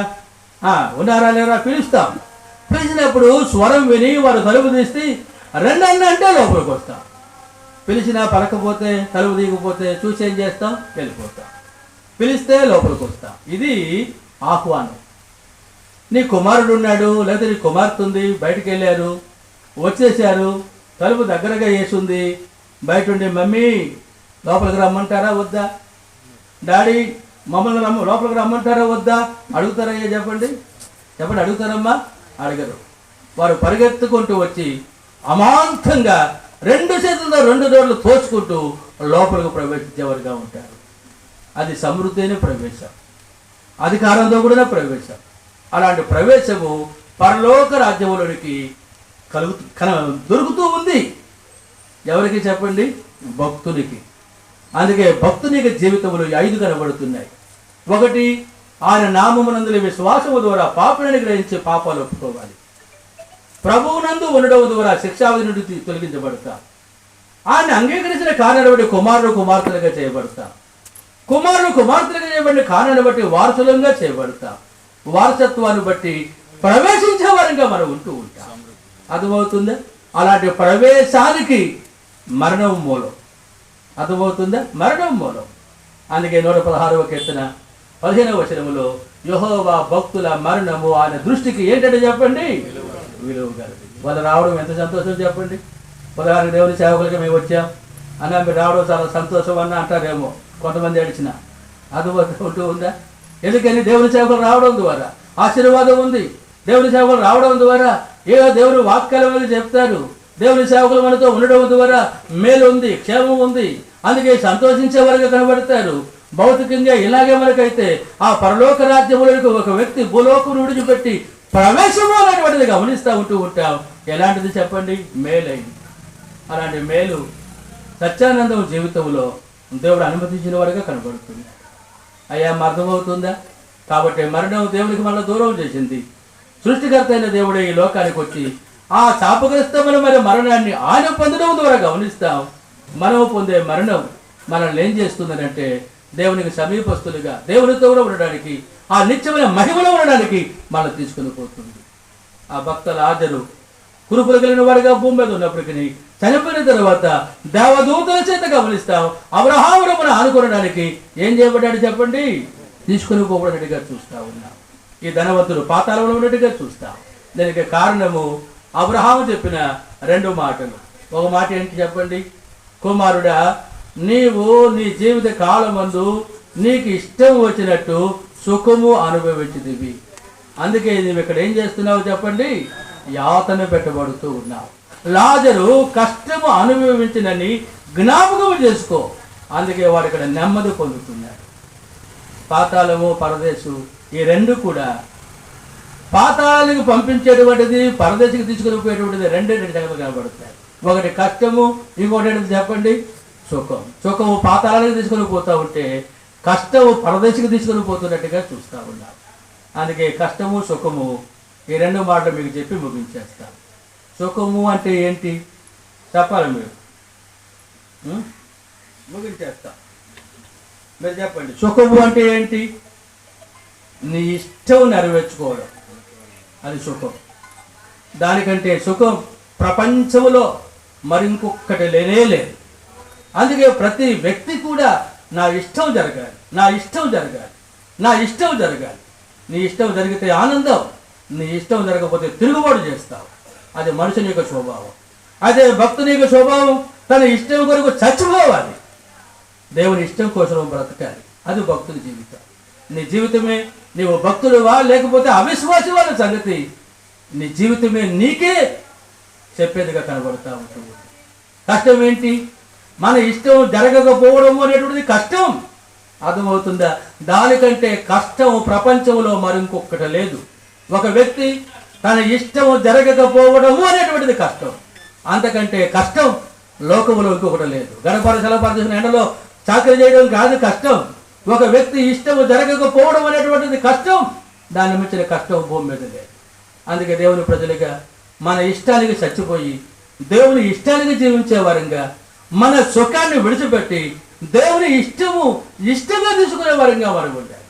ఉన్నారా లేరా పిలుస్తాం. పిలిచినప్పుడు స్వరం విని వారు తలుపు తీసి రెండన్న అంటే లోపలికి వస్తాం. పిలిచినా పలకపోతే, తలుపు తీయకపోతే చూసి ఏం చేస్తాం? వెళ్ళిపోతాం. పిలిస్తే లోపలికి వస్తాం. ఇది ఆహ్వానం. నీ కుమారుడు ఉన్నాడు, లేదా నీ కుమార్తె ఉంది, బయటికి వెళ్ళారు, వచ్చేసారు, తలుపు దగ్గరగా వేసింది, బయట ఉండి మమ్మీ లోపలికి రమ్మంటారా వద్దా, డాడీ మమ్మల్ని లోపలికి రమ్మంటారా వద్దా అడుగుతారయ్యా? చెప్పండి అడుగుతారమ్మా? అడగరు. వారు పరిగెత్తుకుంటూ వచ్చి అమాంతంగా 2 చేతులతో 2 డోర్లు తోచుకుంటూ లోపలికి ప్రవేశించేవారుగా ఉంటారు. అది సమృద్ధి అయిన ప్రవేశం, అధికారంతో కూడిన ప్రవేశం. అలాంటి ప్రవేశము పరలోక రాజ్యములోనికి దొరుకుతూ ఉంది. ఎవరికి చెప్పండి? భక్తునికి. అందుకే భక్తునికి జీవితంలో 5 కనబడుతున్నాయి. 1, ఆయన నామమునందు విశ్వాసము ద్వారా పాపులను గ్రహించి పాపాలు ఒప్పుకోవాలి. ప్రభువునందు ఉండడం ద్వారా శిక్షావిధి నుండి తొలగించబడతా. ఆయన అంగీకరించిన కారణాన్ని బట్టి కుమారుడు కుమార్తెలుగా చేయబడతా. కుమారుడు కుమార్తెలుగా చేయబడిన కారణాన్ని బట్టి వారసులంగా చేయబడతా. వారసత్వాన్ని బట్టి ప్రవేశించే వారంగా మనం ఉంటూ ఉంటాం. అర్థమవుతుందా? అలాంటి ప్రవేశానికి మరణం మూలం. అర్థమవుతుందా? మరణం మూలం. అందుకే 116వ కీర్తన 15వ వచనములో యెహోవా భక్తుల మరణము ఆయన దృష్టికి ఏంటంటే చెప్పండి? విలువ కలది. వాళ్ళు రావడం ఎంత సంతోషం చెప్పండి. ఉదాహరణ దేవుని సేవకులకి మేము వచ్చాం అన్న, మీరు రావడం చాలా సంతోషం అన్న అంటారేమో కొంతమంది అడిచిన. అర్థమవుతూ ఉందా? ఎందుకని దేవుని సేవకులు రావడం ద్వారా ఆశీర్వాదం ఉంది. దేవుని సేవకులు రావడం ద్వారా ఏదో దేవుని వాక్యాల చెప్తారు. దేవుని సేవకులు మనతో ఉండడం ద్వారా మేలు ఉంది, క్షేమం ఉంది. అందుకే సంతోషించే వరకు కనబడతారు. భౌతికంగా ఇలాగే మనకైతే ఆ పరలోక రాజ్యములకు ఒక వ్యక్తి భూలోకం విడిచిపెట్టి ప్రవేశము అనేటువంటిది గమనిస్తూ ఉంటాం. ఎలాంటిది చెప్పండి? మేలైంది. అలాంటి మేలు సత్యానందం జీవితంలో దేవుడు అనుమతించిన వాడుగా కనబడుతుంది. అయ్యా అర్థమవుతుందా? కాబట్టి మరణం దేవునికి మన దూరం చేసింది. సృష్టికర్త అయిన దేవుడే ఈ లోకానికి వచ్చి ఆ శాపగ్రస్తమైన మరణాన్ని ఆయన పొందడం ద్వారా గమనిస్తాం. మనం పొందే మరణం మనల్ని ఏం చేస్తుందనంటే దేవునికి సమీపస్తులుగా దేవునితో కూడా ఉండడానికి, ఆ నిత్యమైన మహిమలో ఉండడానికి మనం తీసుకుని పోతుంది. ఆ భక్త లాజరు కురుపులు కలిగిన వాడిగా భూమి మీద ఉన్నప్పటికీ చనిపోయిన తర్వాత దేవదూతల చేత గమనిస్తాం. అబ్రహామును ఆనుకోవడానికి ఏం చేయబడ్డాడు చెప్పండి? తీసుకుని పోబడినట్టుగా చూస్తా ఉన్నాం. ఈ ధనవంతుడు పాతాళంలో ఉన్నట్టుగా చూస్తాం. దానికి కారణము అబ్రహాము చెప్పిన 2 మాటలు. ఒక మాట ఏంటి చెప్పండి? కుమారుడా, నీవు నీ జీవిత కాలమందు నీకు ఇష్టం వచ్చినట్టు సుఖము అనుభవించిదివి. అందుకే నువ్వు ఇక్కడ ఏం చేస్తున్నావు చెప్పండి? యాతన పెట్టబడుతూ ఉన్నావు. లాజరు కష్టము అనుభవించినని జ్ఞాపకం చేసుకో. అందుకే వాడు ఇక్కడ నెమ్మది పొందుతున్నాడు. పాతాళము, పరదేశు ఈ 2 కూడా పాతాళానికి పంపించేటువంటిది, పరదేశికి తీసుకుని పోయేటువంటిది 2 సంగతులు కనబడుతాయి. ఒకటి కష్టము, ఇంకోటి ఏంటి చెప్పండి? సుఖం. సుఖము పాతాళానికి తీసుకుని పోతా ఉంటే కష్టము పరదేశికి తీసుకుని పోతున్నట్టుగా చూస్తూ ఉన్నాం. అందుకే కష్టము, సుఖము ఈ 2 మాటలు మీకు చెప్పి ముగించేస్తాను. సుఖము అంటే ఏంటి చెప్పాలి మీరు? ముగించేస్తా. మీరు చెప్పండి, సుఖము అంటే ఏంటి? నీ ఇష్టం నెరవేర్చుకోవడం, అది సుఖం. దానికంటే సుఖం ప్రపంచంలో మరింకొక్కటి లేనే లేదు. అందుకే ప్రతి వ్యక్తి కూడా నా ఇష్టం జరగాలి, నా ఇష్టం జరగాలి, నా ఇష్టం జరగాలి. నీ ఇష్టం జరిగితే ఆనందం, నీ ఇష్టం జరగకపోతే తిరుగుబాటు చేస్తావు. అది మనుషుని యొక్క స్వభావం. అదే భక్తుని యొక్క స్వభావం తన ఇష్టం కొరకు చచ్చిపోవాలి, దేవుని ఇష్టం కోసం బ్రతకాలి. అది భక్తుని జీవితం. నీ జీవితమే నీవు భక్తుడువా లేకపోతే అవిశ్వాసి వాళ్ళ సంగతి నీ జీవితమే నీకే చెప్పేదిగా కనబడతా ఉంటుంది. కష్టం ఏంటి? మన ఇష్టం జరగకపోవడం అనేటువంటిది కష్టం. అర్థమవుతుందా? దానికంటే కష్టం ప్రపంచంలో మరింకొక్కటి లేదు. ఒక వ్యక్తి తన ఇష్టం జరగకపోవడము అనేటువంటిది కష్టం. అంతకంటే కష్టం లోకములో ఇంకొకటి లేదు. గణపరచలపరచిన ఎండలో చాకరీ చేయడం కాదు కష్టం. ఒక వ్యక్తి ఇష్టం జరగకపోవడం అనేటువంటిది కష్టం. దాన్ని మించిన కష్టం భూమి మీద లేదు. అందుకే దేవుని ప్రజలుగా మన ఇష్టానికి చచ్చిపోయి దేవుని ఇష్టానికి జీవించే వారంగా, మన సుఖాన్ని విడిచిపెట్టి దేవుని ఇష్టంగా తీసుకునే వారంగా మనం ఉండాలి.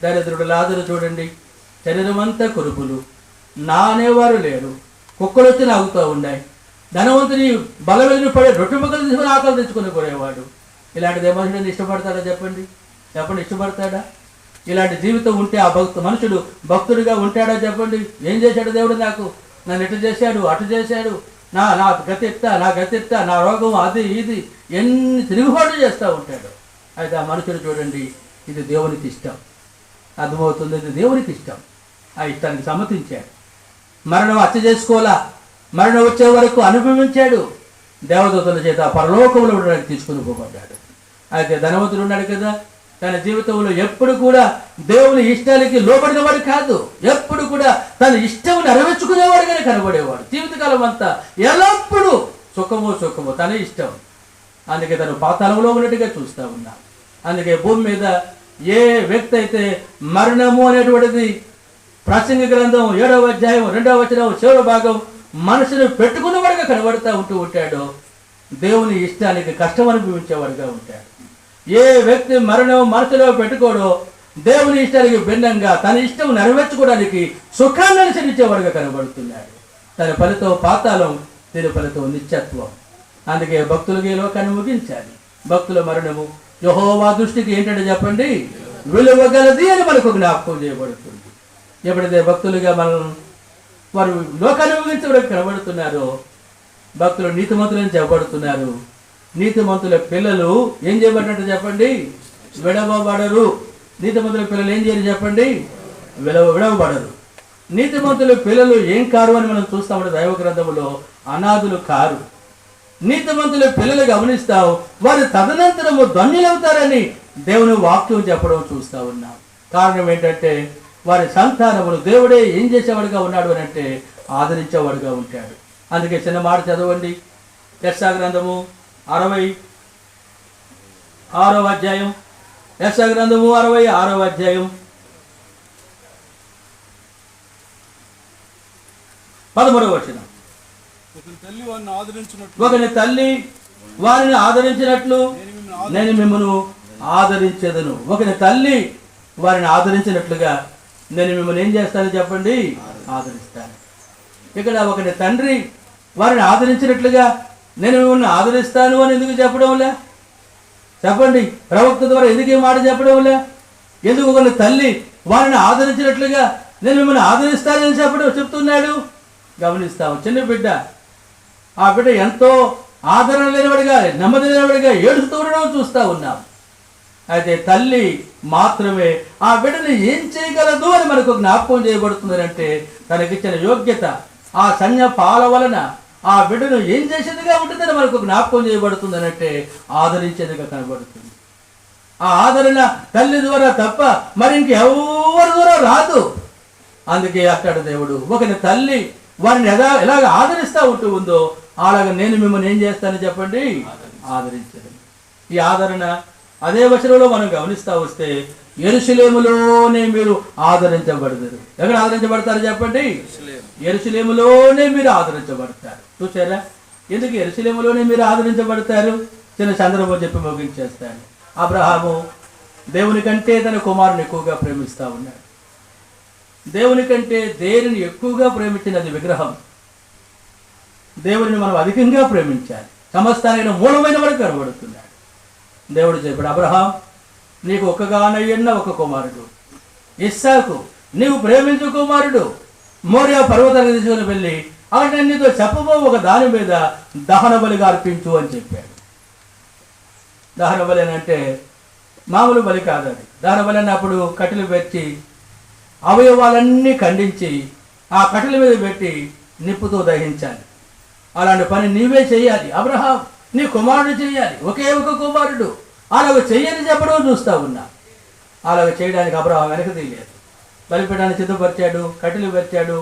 దరిద్రుడు లాజరు చూడండి, శరీరం అంతా కురుపులు, నా అనేవారు లేరు, కుక్కలు వచ్చి నాగుతూ ఉన్నాయి. ధనవంతుని బలమైన పడే రొట్టె ముక్కలు తీసుకుని ఆకలి తెచ్చుకుని పోయేవాడు. ఇలాంటిది మనుషుడిని ఇష్టపడతాడా చెప్పండి? చెప్పండి, ఇష్టపడతాడా? ఇలాంటి జీవితం ఉంటే ఆ మనుషుడు భక్తుడిగా ఉంటాడా చెప్పండి? ఏం చేశాడు దేవుడు? నాకు నన్ను ఇటు చేశాడు, అటు చేశాడు, నా గతిత్తా, నా రోగం అది ఇది ఎన్ని తిరుగుబాటు చేస్తూ ఉంటాడు. అయితే ఆ మనుషుడు చూడండి, ఇది దేవునికి ఇష్టం. అర్థమవుతుంది, ఇది దేవునికి ఇష్టం. ఆ ఇష్టానికి సమ్మతించాడు. మరణం హత్య చేసుకోవాలా, మరణం వచ్చే వరకు అనుభవించాడు. దేవదూతల చేత పరలోకంలో ఉండడానికి తీసుకుని పోబడ్డాడు. అయితే ధనవంతుడు ఉన్నాడు కదా, తన జీవితంలో ఎప్పుడు కూడా దేవుని ఇష్టానికి లోబడినవాడు కాదు. ఎప్పుడు కూడా తన ఇష్టం నెరవేర్చుకునేవాడుగానే కనబడేవాడు. జీవితకాలం అంతా ఎల్లప్పుడూ సుఖము తన ఇష్టం. అందుకే తను పాతాళంలో ఉన్నట్టుగా చూస్తూ ఉన్నా. అందుకే భూమి మీద ఏ వ్యక్తి అయితే మరణము అనేటువంటిది ప్రసంగి గ్రంథం 7వ అధ్యాయం 2వ వచనం చివరి భాగం మనసును పెట్టుకున్నవాడుగా కనబడుతూ ఉంటాడో దేవుని ఇష్టానికి కష్టం అనుభవించేవాడుగా ఉంటాడు. ఏ వ్యక్తి మరణం మనసులో పెట్టుకోడో దేవుని ఇష్టానికి భిన్నంగా తన ఇష్టం నెరవేర్చుకోవడానికి సుఖాన్ని అనుసరించేవాడుగా కనబడుతున్నాడు. తన ఫలితం పాతాళం, దీని ఫలితం నిత్యత్వం. అందుకే భక్తులకి ఈ లోకాన్ని ముగించాలి. భక్తుల మరణము యెహోవా దృష్టికి ఏంటంటే చెప్పండి, విలువగలది అని మనకు జ్ఞాపకం చేయబడుతుంది. ఎప్పుడైతే భక్తులుగా మనం వారు లోకాన్ని ముగించడానికి కనబడుతున్నారో, భక్తులు నీతిమంతులని చెప్పబడుతున్నారు. నీతిమంతుల పిల్లలు ఏం చేయబడినట్టు చెప్పండి, విడవబడరు. నీతిమంతుల పిల్లలు ఏం చేయాలి చెప్పండి, విడవబడరు. నీతిమంతుల పిల్లలు ఏం కారు అని మనం చూస్తామంటే దైవ గ్రంథములో అనాథులు కారు. నీతిమంతుల పిల్లలు గమనిస్తావు, వారు తదనంతరము ధన్యులవుతారని దేవుని వాక్యం చెప్పడం చూస్తూ ఉన్నాం. కారణం ఏంటంటే వారి సంతానములు దేవుడే ఏం చేసేవాడుగా ఉన్నాడు అని అంటే ఆదరించేవాడుగా ఉంటాడు. అందుకే చిన్న మాట చదవండి, యెషయా గ్రంథము 66వ అధ్యాయం, యెషయా గ్రంథము 66వ అధ్యాయం 13వ వచనం. ఒకని తల్లి వారిని ఆదరించినట్లు నేను మిమ్మల్ని ఆదరించేదను. ఒకని తల్లి వారిని ఆదరించినట్లుగా నేను మిమ్మల్ని ఏం చేస్తాను చెప్పండి, ఆదరిస్తాను. ఇక్కడ ఒకని తండ్రి వారిని ఆదరించినట్లుగా నేను మిమ్మల్ని ఆదరిస్తాను అని ఎందుకు చెప్పడంలే? చెప్పండి. ప్రవక్త ద్వారా ఎందుకు ఈ మాట చెప్పడంలే? ఎందుకు కొన్ని తల్లి వారిని ఆదరించినట్లుగా నేను మిమ్మల్ని ఆదరిస్తానని చెప్తున్నాడు? గమనిస్తాము. చిన్న బిడ్డ, ఆ బిడ్డ ఎంతో ఆదరణ లేనివాడిగా, నెమ్మది లేనివాడిగా ఏడుస్తూ ఉండడం చూస్తూ ఉన్నాం. అయితే తల్లి మాత్రమే ఆ బిడ్డని ఏం చేయగలదు అని మనకు జ్ఞాపకం చేయబడుతుంది. అంటే తనకిచ్చిన యోగ్యత, ఆ సన్య పాల వలన ఆ బిడ్డను ఏం చేసేదిగా ఉంటుందని మనకు జ్ఞాపకం చేయబడుతుంది. అంటే ఆదరించేదిగా కనబడుతుంది. ఆ ఆదరణ తల్లి ద్వారా తప్ప మరి ఇంకెవరి ద్వారా రాదు. అందుకే అక్కడ దేవుడు ఒకరి తల్లి వారిని ఎలాగ ఆదరిస్తూ ఉంటూ ఉందో అలాగ నేను మిమ్మల్ని ఏం చేస్తానని చెప్పండి, ఆదరించదు. ఈ ఆదరణ అదే వచనంలో మనం గమనిస్తూ వస్తే యెరూషలేములోనే మీరు ఆదరించబడతారు. ఎక్కడ ఆదరించబడతారు చెప్పండి? యెరూషలేములోనే మీరు ఆదరించబడతారు. చూసారా? ఎందుకు యెరూషలేములోనే మీరు ఆదరించబడతారు? చిన్న సందర్భం చెప్పి ముగించేస్తాను. అబ్రహాము దేవుని కంటే తన కుమారుని ఎక్కువగా ప్రేమిస్తూ ఉన్నాడు. దేవుని కంటే దేనిని ఎక్కువగా ప్రేమించినది విగ్రహం. దేవుడిని మనం అధికంగా ప్రేమించాలి. సమస్తానికి మూలమైన వరకు కనబడుతున్నాడు. దేవుడు చెప్పాడు, అబ్రహాం నీకు ఒక్కగానయ్యన్న ఒక కుమారుడు ఇస్సాకు, నీవు ప్రేమించు కుమారుడు మోరియా పర్వతానికి తీసుకుని వెళ్ళి అక్కడ నేను నీతో చెప్పబో ఒక దాని మీద దహన బలిగా అర్పించు అని చెప్పాడు. దహన బలి అని అంటే మామూలు బలి కాదు. అది దహన బలి అన్నప్పుడు కట్టెలు పెట్టి అవయవాలన్నీ ఖండించి ఆ కట్టెల మీద పెట్టి నిప్పుతో దహించాలి. అలాంటి పని నీవే చేయాలి అబ్రహాం, నీ కుమారుడు చేయాలి, ఒకే ఒక కుమారుడు. అలాగ చెయ్యని చెప్పడం చూస్తూ ఉన్నా. అలాగ చేయడానికి అబ్రహాం వెనక తీయలేదు. బలిపీఠాన్ని సిద్ధపరిచాడు, కట్టెలు పెట్టాడు,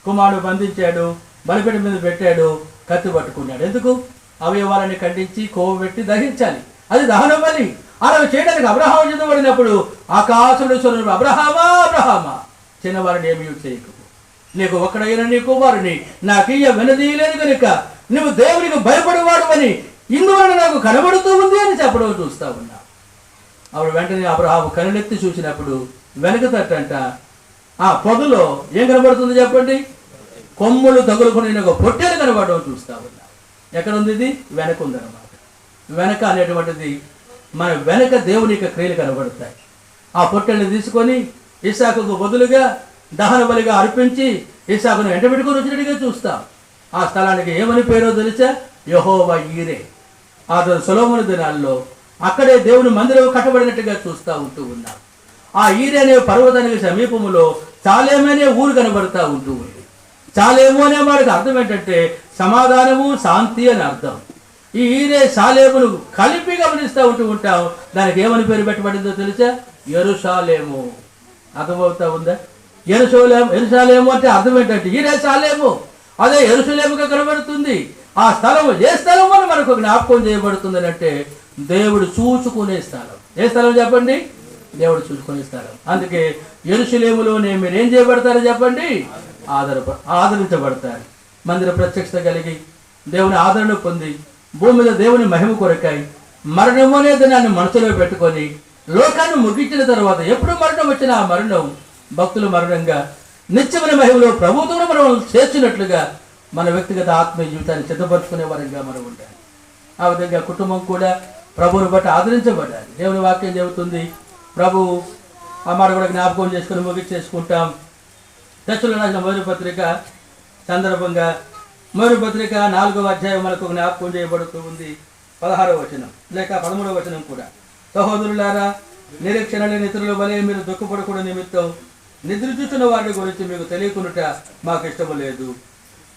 కుమారుడు బంధించాడు, బలిపీఠం మీద పెట్టాడు, కత్తి పట్టుకున్నాడు. ఎందుకు? అవయవాలని ఖండించి కొవ్వు పెట్టి దహించాలి. అది దహన బలి. అలాగ చేయడానికి అబ్రహాం సిద్ధపడినప్పుడు ఆకాశంలో స్వరం, అబ్రహామా అబ్రహామా, చిన్నవారిని ఏమీ చేయకు, నీకు ఒక్కడైన నీ కుమారుని నాకీయ వినదీయలేదు కనుక నువ్వు దేవునికి భయపడేవాడు అని ఇందువలన నాకు కనబడుతూ ఉంది అని చెప్పడం చూస్తా ఉన్నా. అప్పుడు వెంటనే అబ్రహాము కనులెత్తి చూసినప్పుడు వెనక తట్టంట ఆ పొదలో ఏం కనబడుతుంది చెప్పండి? కొమ్ములు తగులుకుని ఒక పొట్టేలు కనబడడం చూస్తా ఉన్నా. ఎక్కడ ఉంది ఇది? వెనక ఉందన్నమాట. వెనక అనేటువంటిది మన వెనక దేవుని యొక్క క్రియలు కనబడతాయి. ఆ పొట్టెల్ని తీసుకొని ఇస్సాకుకు బదులుగా దహన బలిగా అర్పించి ఇస్సాకును వెంట పెట్టుకొని వచ్చినట్టుగా చూస్తాం. ఆ స్థలానికి ఏమని పేరో తెలుసా? యెహోవా ఈరే. ఆ సొలొమోను దినాల్లో అక్కడే దేవుని మందిరం కట్టబడినట్టుగా చూస్తూ ఉంటూ ఉన్నాం. ఆ ఈరే అనే పర్వతానికి సమీపములో చాలేము అనే ఊరు కనబడుతూ ఉంటూ ఉంది. చాలేము అనే వాడికి అర్థం ఏంటంటే సమాధానము, శాంతి అని అర్థం. ఈ ఈరే సాలేమును కలిపి గమనిస్తూ ఉంటాం. దానికి ఏమని పేరు పెట్టబడిందో తెలుసా? యెరూషలేము. అర్థమవుతా ఉందా? యెరూషలేము అంటే అర్థం ఏంటంటే ఈరే సాలేము, అదే యెరూషలేముగా కనబడుతుంది. ఆ స్థలం ఏ స్థలం అని మనకు జ్ఞాపకం చేయబడుతుంది అంటే దేవుడు చూసుకునే స్థలం. ఏ స్థలం చెప్పండి? దేవుడు చూసుకునే స్థలం. అందుకే యెరూషలేములోనే మీరు ఏం చేయబడతారో చెప్పండి? ఆదరించబడతారు. మందిర ప్రత్యక్షత కలిగి దేవుని ఆదరణ పొంది భూమి మీద దేవుని మహిమ కొరకాయి మరణము అనే దాన్ని మనసులో పెట్టుకొని లోకాన్ని ముగించిన తర్వాత ఎప్పుడు మరణం వచ్చినా ఆ మరణం భక్తుల మరణంగా నిత్యమైన మహిమలో ప్రభుత్వం మనం చేర్చినట్లుగా మన వ్యక్తిగత ఆత్మీయ జీవితాన్ని సిద్ధపరచుకునే వారంగా మనం ఉండాలి. ఆ విధంగా కుటుంబం కూడా ప్రభువుని బట్టి ఆదరించబడాలి. దేవుని వాక్యం చెబుతుంది. ప్రభు ఆ మాట కూడా జ్ఞాపకం చేసుకుని ముగించేసుకుంటాం. తెస్సలోనికీయులకు రాసిన మొదటి పత్రిక సందర్భంగా మొదటి పత్రిక 4వ అధ్యాయం మనకు జ్ఞాపకం చేయబడుతూ ఉంది. 16వ వచనం లేక 13వ వచనం కూడా, సహోదరులారా నిరీక్షణ లేని ఇతరుల వలె మీరు దుఃఖపడకుండా నిమిత్తం నిద్ర చూస్తున్న వారి గురించి మీకు తెలియకునుట మాకు ఇష్టము లేదు.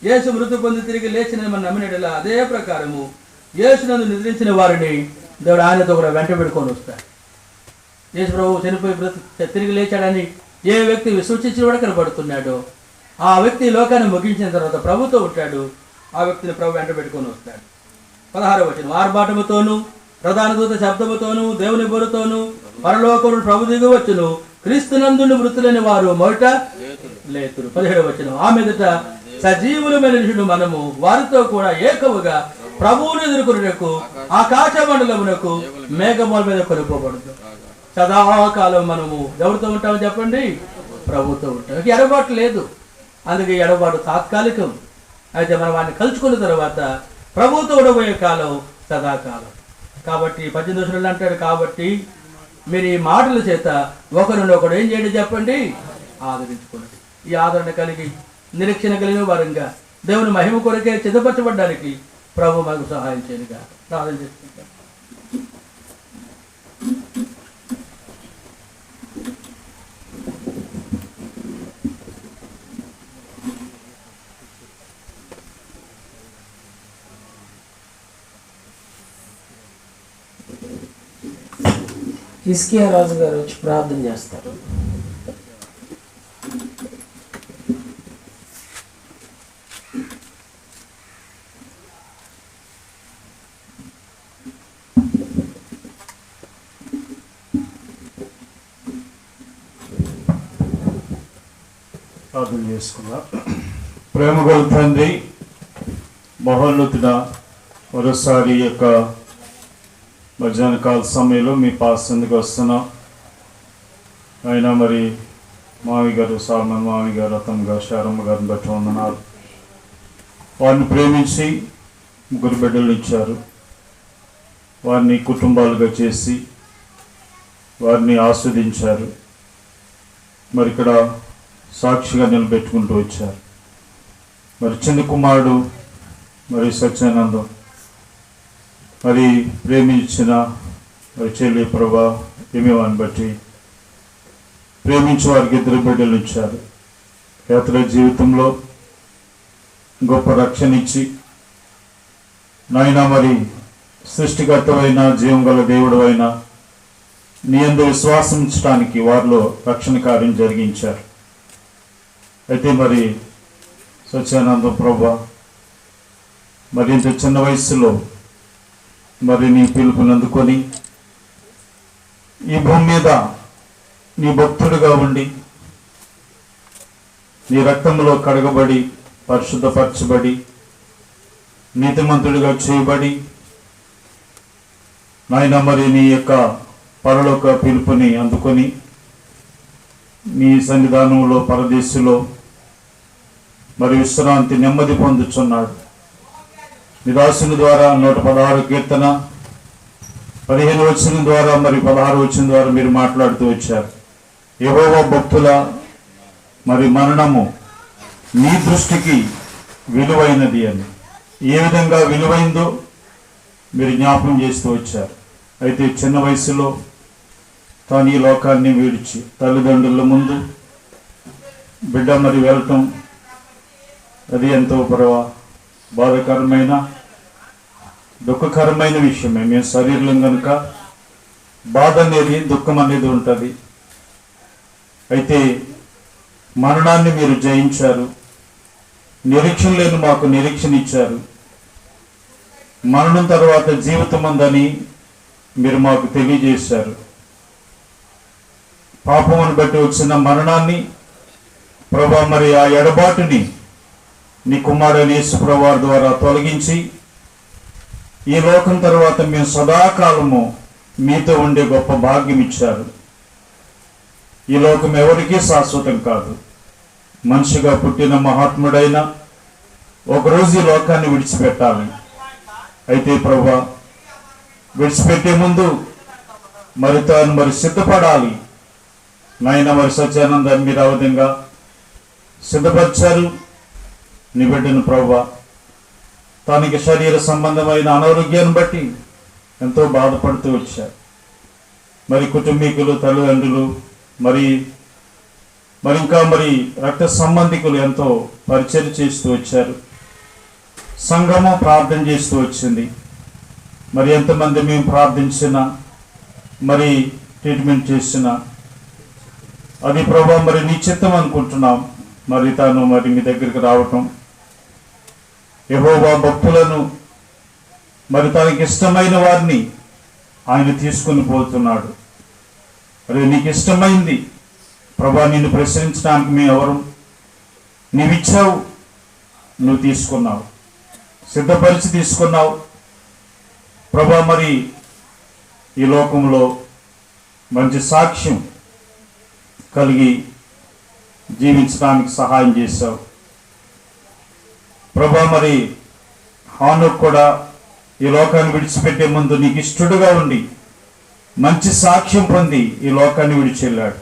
యేసు మృతి పొంది తిరిగి లేచిన మనం నమ్మినట్లా అదే ప్రకారము యేసునందు నిద్రించిన వారిని దేవుడు ఆయనతో కూడా వెంట పెట్టుకొని వస్తాడు. యేసు ప్రభు చనిపోయి తిరిగి లేచాడని ఏ వ్యక్తి విశ్వసించి కూడా కనబడుతున్నాడో ఆ వ్యక్తి లోకాన్ని ముగించిన తర్వాత ప్రభుతో ఉంటాడు. ఆ వ్యక్తిని ప్రభు వెంట పెట్టుకొని వస్తాడు. 16వ వచనం, ఆర్భాటముతోను ప్రధాన దూత శబ్దముతోను దేవుని బోరుతోను పరలోకమును ప్రభు దిగి వచ్చును, క్రీస్తునందుండి మృతులని వారు మొదట లేతురు. 17వ వచనం, ఆ మీదట సజీవులమైన మనము వారితో కూడా ఏకముగా ప్రభువును ఎదుర్కొనుటకు ఆకాశ మండలమునకు మేఘముల మీద కొనుక్కోబడదు. సదాకాలం మనము ఎవరితో ఉంటామని చెప్పండి? ప్రభుతో ఉంటాం. ఎడబాటు లేదు. అందుకే ఎడబాటు తాత్కాలికం. అయితే మనం వాడిని కలుసుకున్న తర్వాత ప్రభువుతో ఉండబోయే కాలం సదాకాలం. కాబట్టి 18 వచనంలో అంటాడు, కాబట్టి మీరు ఈ మాటల చేత ఒకరినొకడు ఏం చేయండి చెప్పండి, ఆదరించుకోండి. ఈ ఆదరణ కలిగి నిరీక్షణ కలిగిన వారంగా దేవుని మహిమ కొరకే సిద్ధపరచబడ్డానికి ప్రభు మనకు సహాయం చేయనుగా. ప్రార్థన చేసుకుంటాం. హిజ్కియా రాజు గారు వచ్చి ప్రార్థన చేస్తారు. ప్రార్థన చేసుకుందాం. ప్రేమగల తండ్రి, మహోన్నతుడ, మరోసారి యొక్క మధ్యాహ్న కాల సమయంలో మీ పాసందుకు వస్తున్నాం. అయినా మరి మావి గారు, సాల్మన్ మావి గారు, అతమ్మ గారు, శారమ్మ గారిని బట్టి వందనాలు. వారిని ప్రేమించి 3 బిడ్డలు ఇచ్చారు. వారిని కుటుంబాలుగా చేసి వారిని ఆస్వాదించారు. మరి ఇక్కడ సాక్షిగా నిలబెట్టుకుంటూ వచ్చారు. మరి చిన్న కుమారుడు మరి సత్యానందం మరి ప్రేమించిన మరి చెల్లి ప్రభా ఏమేవాన్ని బట్టి ప్రేమించి వారికి 2 బిడ్డలు ఇచ్చారు. పేదల జీవితంలో గొప్ప రక్షణ ఇచ్చి నాయన మరి సృష్టికర్తవైన జీవం గల దేవుడు అయిన నీ యందు విశ్వాసం ఉంచడానికి వారిలో రక్షణ కార్యం జరిగించారు. అయితే మరి సత్యానందం ప్రభా మరి ఇంత చిన్న వయసులో మరి నీ పిలుపుని అందుకొని ఈ భూమి మీద నీ భక్తుడిగా ఉండి నీ రక్తంలో కడగబడి పరిశుద్ధపరచబడి నీతిమంతుడిగా చేయబడి నాయన మరి నీ యొక్క పరలోక పిలుపుని అందుకొని నీ సన్నిధానంలో పరదేశంలో మరి విశ్రాంతి నెమ్మది పొందుచున్నాడు. నిరాశుని ద్వారా 116 కీర్తన 15 వచనం ద్వారా మరి 16 వచనం ద్వారా మీరు మాట్లాడుతూ వచ్చారు. యెహోవా భక్తుల మరి మరణము నీ దృష్టికి విలువైనది అని. ఏ విధంగా విలువైందో మీరు జ్ఞాపకం చేస్తూ వచ్చారు. అయితే చిన్న వయసులో తాను ఈ లోకాన్ని విడిచి తల్లిదండ్రుల ముందు బిడ్డ మరి వెళ్ళటం అది ఎంతో బాధాకరమైన దుఃఖకరమైన విషయమే. మేము శరీరం కనుక బాధ అనేది దుఃఖం అనేది ఉంటుంది. అయితే మరణాన్ని మీరు జయించారు. నిరీక్షణ లేని మాకు నిరీక్షణ ఇచ్చారు. మరణం తర్వాత జీవితం ఉందని మీరు మాకు తెలియజేశారు. పాపమును బట్టి వచ్చిన మరణాన్ని ప్రభా మరి ఆ ఎడబాటుని నీ కుమారుని యేసు ప్రభువారి ద్వారా తొలగించి ఈ లోకం తర్వాత మేము సదాకాలము మీతో ఉండే గొప్ప భాగ్యం ఇచ్చారు. ఈ లోకం ఎవరికీ శాశ్వతం కాదు. మనిషిగా పుట్టిన మహాత్ముడైన ఒకరోజు ఈ లోకాన్ని విడిచిపెట్టాలి. అయితే ప్రభా విడిచిపెట్టే ముందు మరి తాను మరి సిద్ధపడాలి. నాయన మరి సత్యానందాన్ని మీరు ఆ విధంగా సిద్ధపరిచారు. నీ బిడ్డను ప్రభా తనకి శరీర సంబంధమైన అనారోగ్యాన్ని బట్టి ఎంతో బాధపడుతూ వచ్చారు. మరి కుటుంబీకులు, తల్లిదండ్రులు, మరి ఇంకా మరి రక్త సంబంధికులు ఎంతో పరిచయం చేస్తూ వచ్చారు. సంఘము ప్రార్థన చేస్తూ వచ్చింది. మరి ఎంతమంది మేము ప్రార్థించినా మరి ట్రీట్మెంట్ చేసినా అది ప్రభా మరి నీ చిత్తం అనుకుంటున్నాం. మరి తాను మరి మీ దగ్గరికి రావటం, యెహోవా భక్తులను మరి తనకి ఇష్టమైన వారిని ఆయన తీసుకుని పోతున్నాడు. మరి నీకు ఇష్టమైంది ప్రభా, నిన్ను ప్రశ్నించడానికి మేము ఎవరు? నీవిచ్చావు, నువ్వు తీసుకున్నావు, సిద్ధపరిచి తీసుకున్నావు ప్రభా. మరి ఈ లోకంలో మంచి సాక్ష్యం కలిగి జీవించడానికి సహాయం చేశావు ప్రభా. మరి హానోకు కూడా ఈ లోకాన్ని విడిచిపెట్టే ముందు నీకు ఇష్టడుగా ఉండి మంచి సాక్ష్యం పొంది ఈ లోకాన్ని విడిచి వెళ్ళాడు.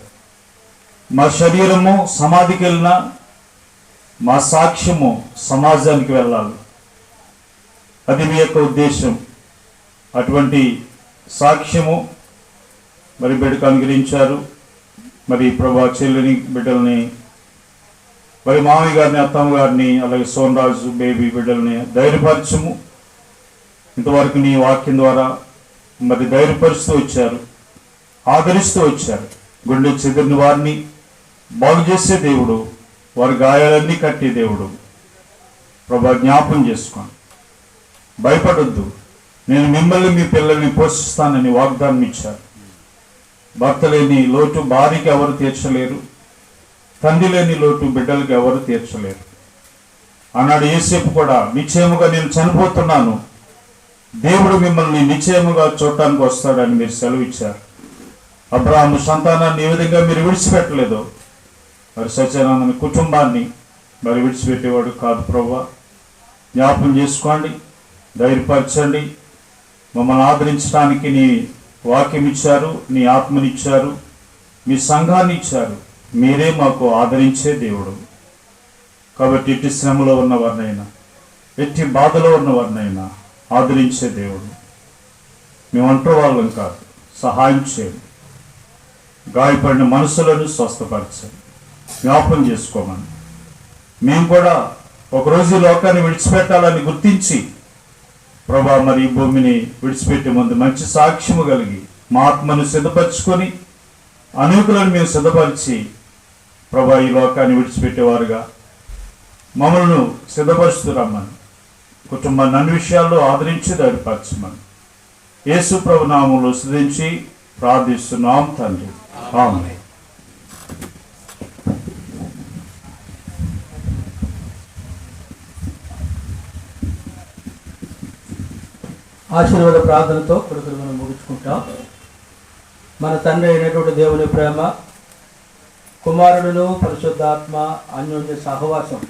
మా శరీరము సమాధికి వెళ్ళినా మా సాక్ష్యము సమాజానికి వెళ్ళాలి. అది మీ యొక్క ఉద్దేశం. అటువంటి సాక్ష్యము మరి బిడ్డకు అనుగ్రహించారు. మరి ప్రభా చెల్లిని బిడ్డల్ని, మరి మామయ్య గారిని, అత్తమ్మ గారిని, అలాగే సోనరాజు బేబీ బిడ్డల్ని ధైర్యపరచము. ఇంతవరకు నీ వాక్యం ద్వారా మరి ధైర్యపరుస్తూ వచ్చారు, ఆదరిస్తూ వచ్చారు. గుండె చెదిరిన వారిని బాగు చేసే దేవుడు, వారి గాయాలన్నీ కట్టే దేవుడు. ప్రభా జ్ఞాపం చేసుకోండి, భయపడొద్దు. నేను మిమ్మల్ని మీ పిల్లల్ని పోషిస్తానని వాగ్దానం ఇచ్చారు. భర్త లేని లోటు భార్యకి ఎవరు తీర్చలేరు, తండ్రి లేని లోటు బిడ్డలకి ఎవరు తీర్చలేరు. ఆనాడు యేసేపు కూడా నిశ్చయముగా నేను చనిపోతున్నాను, దేవుడు మిమ్మల్ని నిశ్చయముగా చూడటానికి వస్తాడని మీరు సెలవు ఇచ్చారు. అబ్రాహాము సంతానాన్ని ఏ విధంగా మీరు విడిచిపెట్టలేదో మరి సత్యానందని కుటుంబాన్ని మరి విడిచిపెట్టేవాడు కాదు. ప్రభువా జ్ఞాపం చేసుకోండి, ధైర్యపరచండి. మమ్మల్ని ఆదరించడానికి నీ వాక్యం ఇచ్చారు, నీ ఆత్మనిచ్చారు, మీ సంఘాన్ని ఇచ్చారు. మీరే మాకు ఆదరించే దేవుడు. కాబట్టి ఎట్టి శ్రమలో ఉన్నవారినైనా, ఎట్టి బాధలో ఉన్నవారినైనా ఆదరించే దేవుడు. మేము ఒంటరి వాళ్ళం కాదు, సహాయం చేయండి. గాయపడిన మనసులను స్వస్థపరచండి, జ్ఞాపం చేసుకోమని. మేము కూడా ఒకరోజు ఈ లోకాన్ని విడిచిపెట్టాలని గుర్తించి ప్రభా మరి ఈ భూమిని విడిచిపెట్టే ముందు మంచి సాక్ష్యము కలిగి మా ఆత్మను సిద్ధపరచుకొని అనేకులను మేము సిద్ధపరిచి ప్రభా ఈ లోకాన్ని విడిచిపెట్టేవారుగా మమ్మల్ని సిద్ధపరుస్తురమ్మని, కుటుంబాన్ని అన్ని విషయాల్లో ఆదరించి ధైర్యపరచమని యేసు ప్రభు నామములో స్తుతించి ప్రార్థిస్తున్నాం తండ్రి, ఆమేన్. ఆశీర్వాద ప్రార్థనతో కొడుకులు మనం ముగించుకుంటాం. మన తండ్రి అయినటువంటి దేవుని ప్రేమ, కుమారుడును పరిశుద్ధాత్మ అన్యోన్య సహవాసం,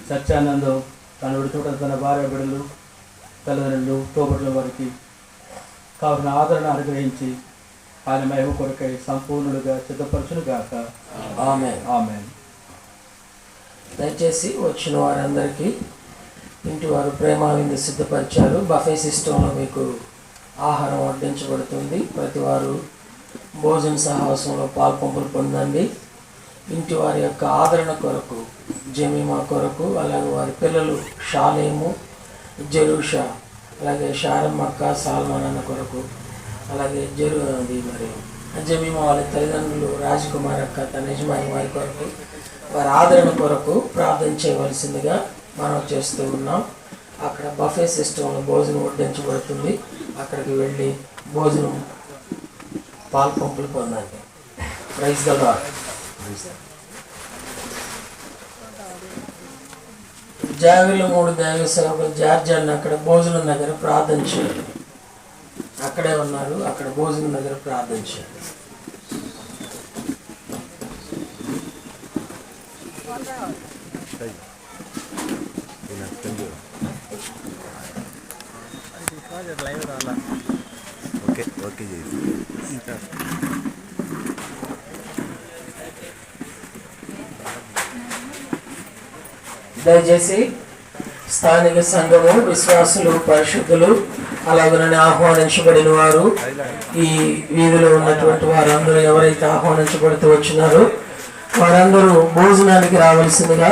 సత్యానందం తన విడిచుట తన భార్య బిడ్డలు, తల్లిదండ్రులు, తోబుట్ల వారికి కావాల్సిన ఆదరణ అనుగ్రహించి ఆయన మహిమ కొరకై సంపూర్ణులుగా సిద్ధపరచును గాక. ఆమేన్. ఆమేన్. దయచేసి వచ్చిన వారందరికీ ఇంటి వారు ప్రేమావిందు సిద్ధపరిచారు. బఫే సిస్టంలో మీకు ఆహారం వడ్డించబడుతుంది. ప్రతి వారు భోజన సహవాసంలో పాల్పంపులు పొందండి. ఇంటి వారి యొక్క ఆదరణ కొరకు, జమీమా కొరకు, అలాగే వారి పిల్లలు షాలేము, జెరూషా, అలాగే షారమ్మక్క, సాల్మాన్ అన్న కొరకు, అలాగే మరి జమీమా వాళ్ళ తల్లిదండ్రులు రాజకుమార్ అక్క, తన యజమాని వారి కొరకు, వారి ఆదరణ కొరకు ప్రార్థన చేయవలసిందిగా మనం చేస్తూ ఉన్నాం. అక్కడ బఫే సిస్టంలో భోజనం వడ్డించబడుతుంది. అక్కడికి వెళ్ళి భోజనం పాల్పంపులు పొందండి. Praise the lord. జావిలో 3 దైవ సేవకులు జార్జాన్ని అక్కడ భోజనం దగ్గర ప్రార్థన చేయండి. అక్కడే ఉన్నారు, అక్కడ భోజనం దగ్గర ప్రార్థన చేయండి. ఓకే దయచేసి స్థానిక సంఘము, విశ్వాసులు, పరిశుద్ధులు, అలాగనే ఆహ్వానించబడిన వారు, ఈ వీధిలో ఉన్నటువంటి వారందరూ ఎవరైతే ఆహ్వానించబడుతూ వచ్చినారో వారందరూ భోజనానికి రావాల్సిందిగా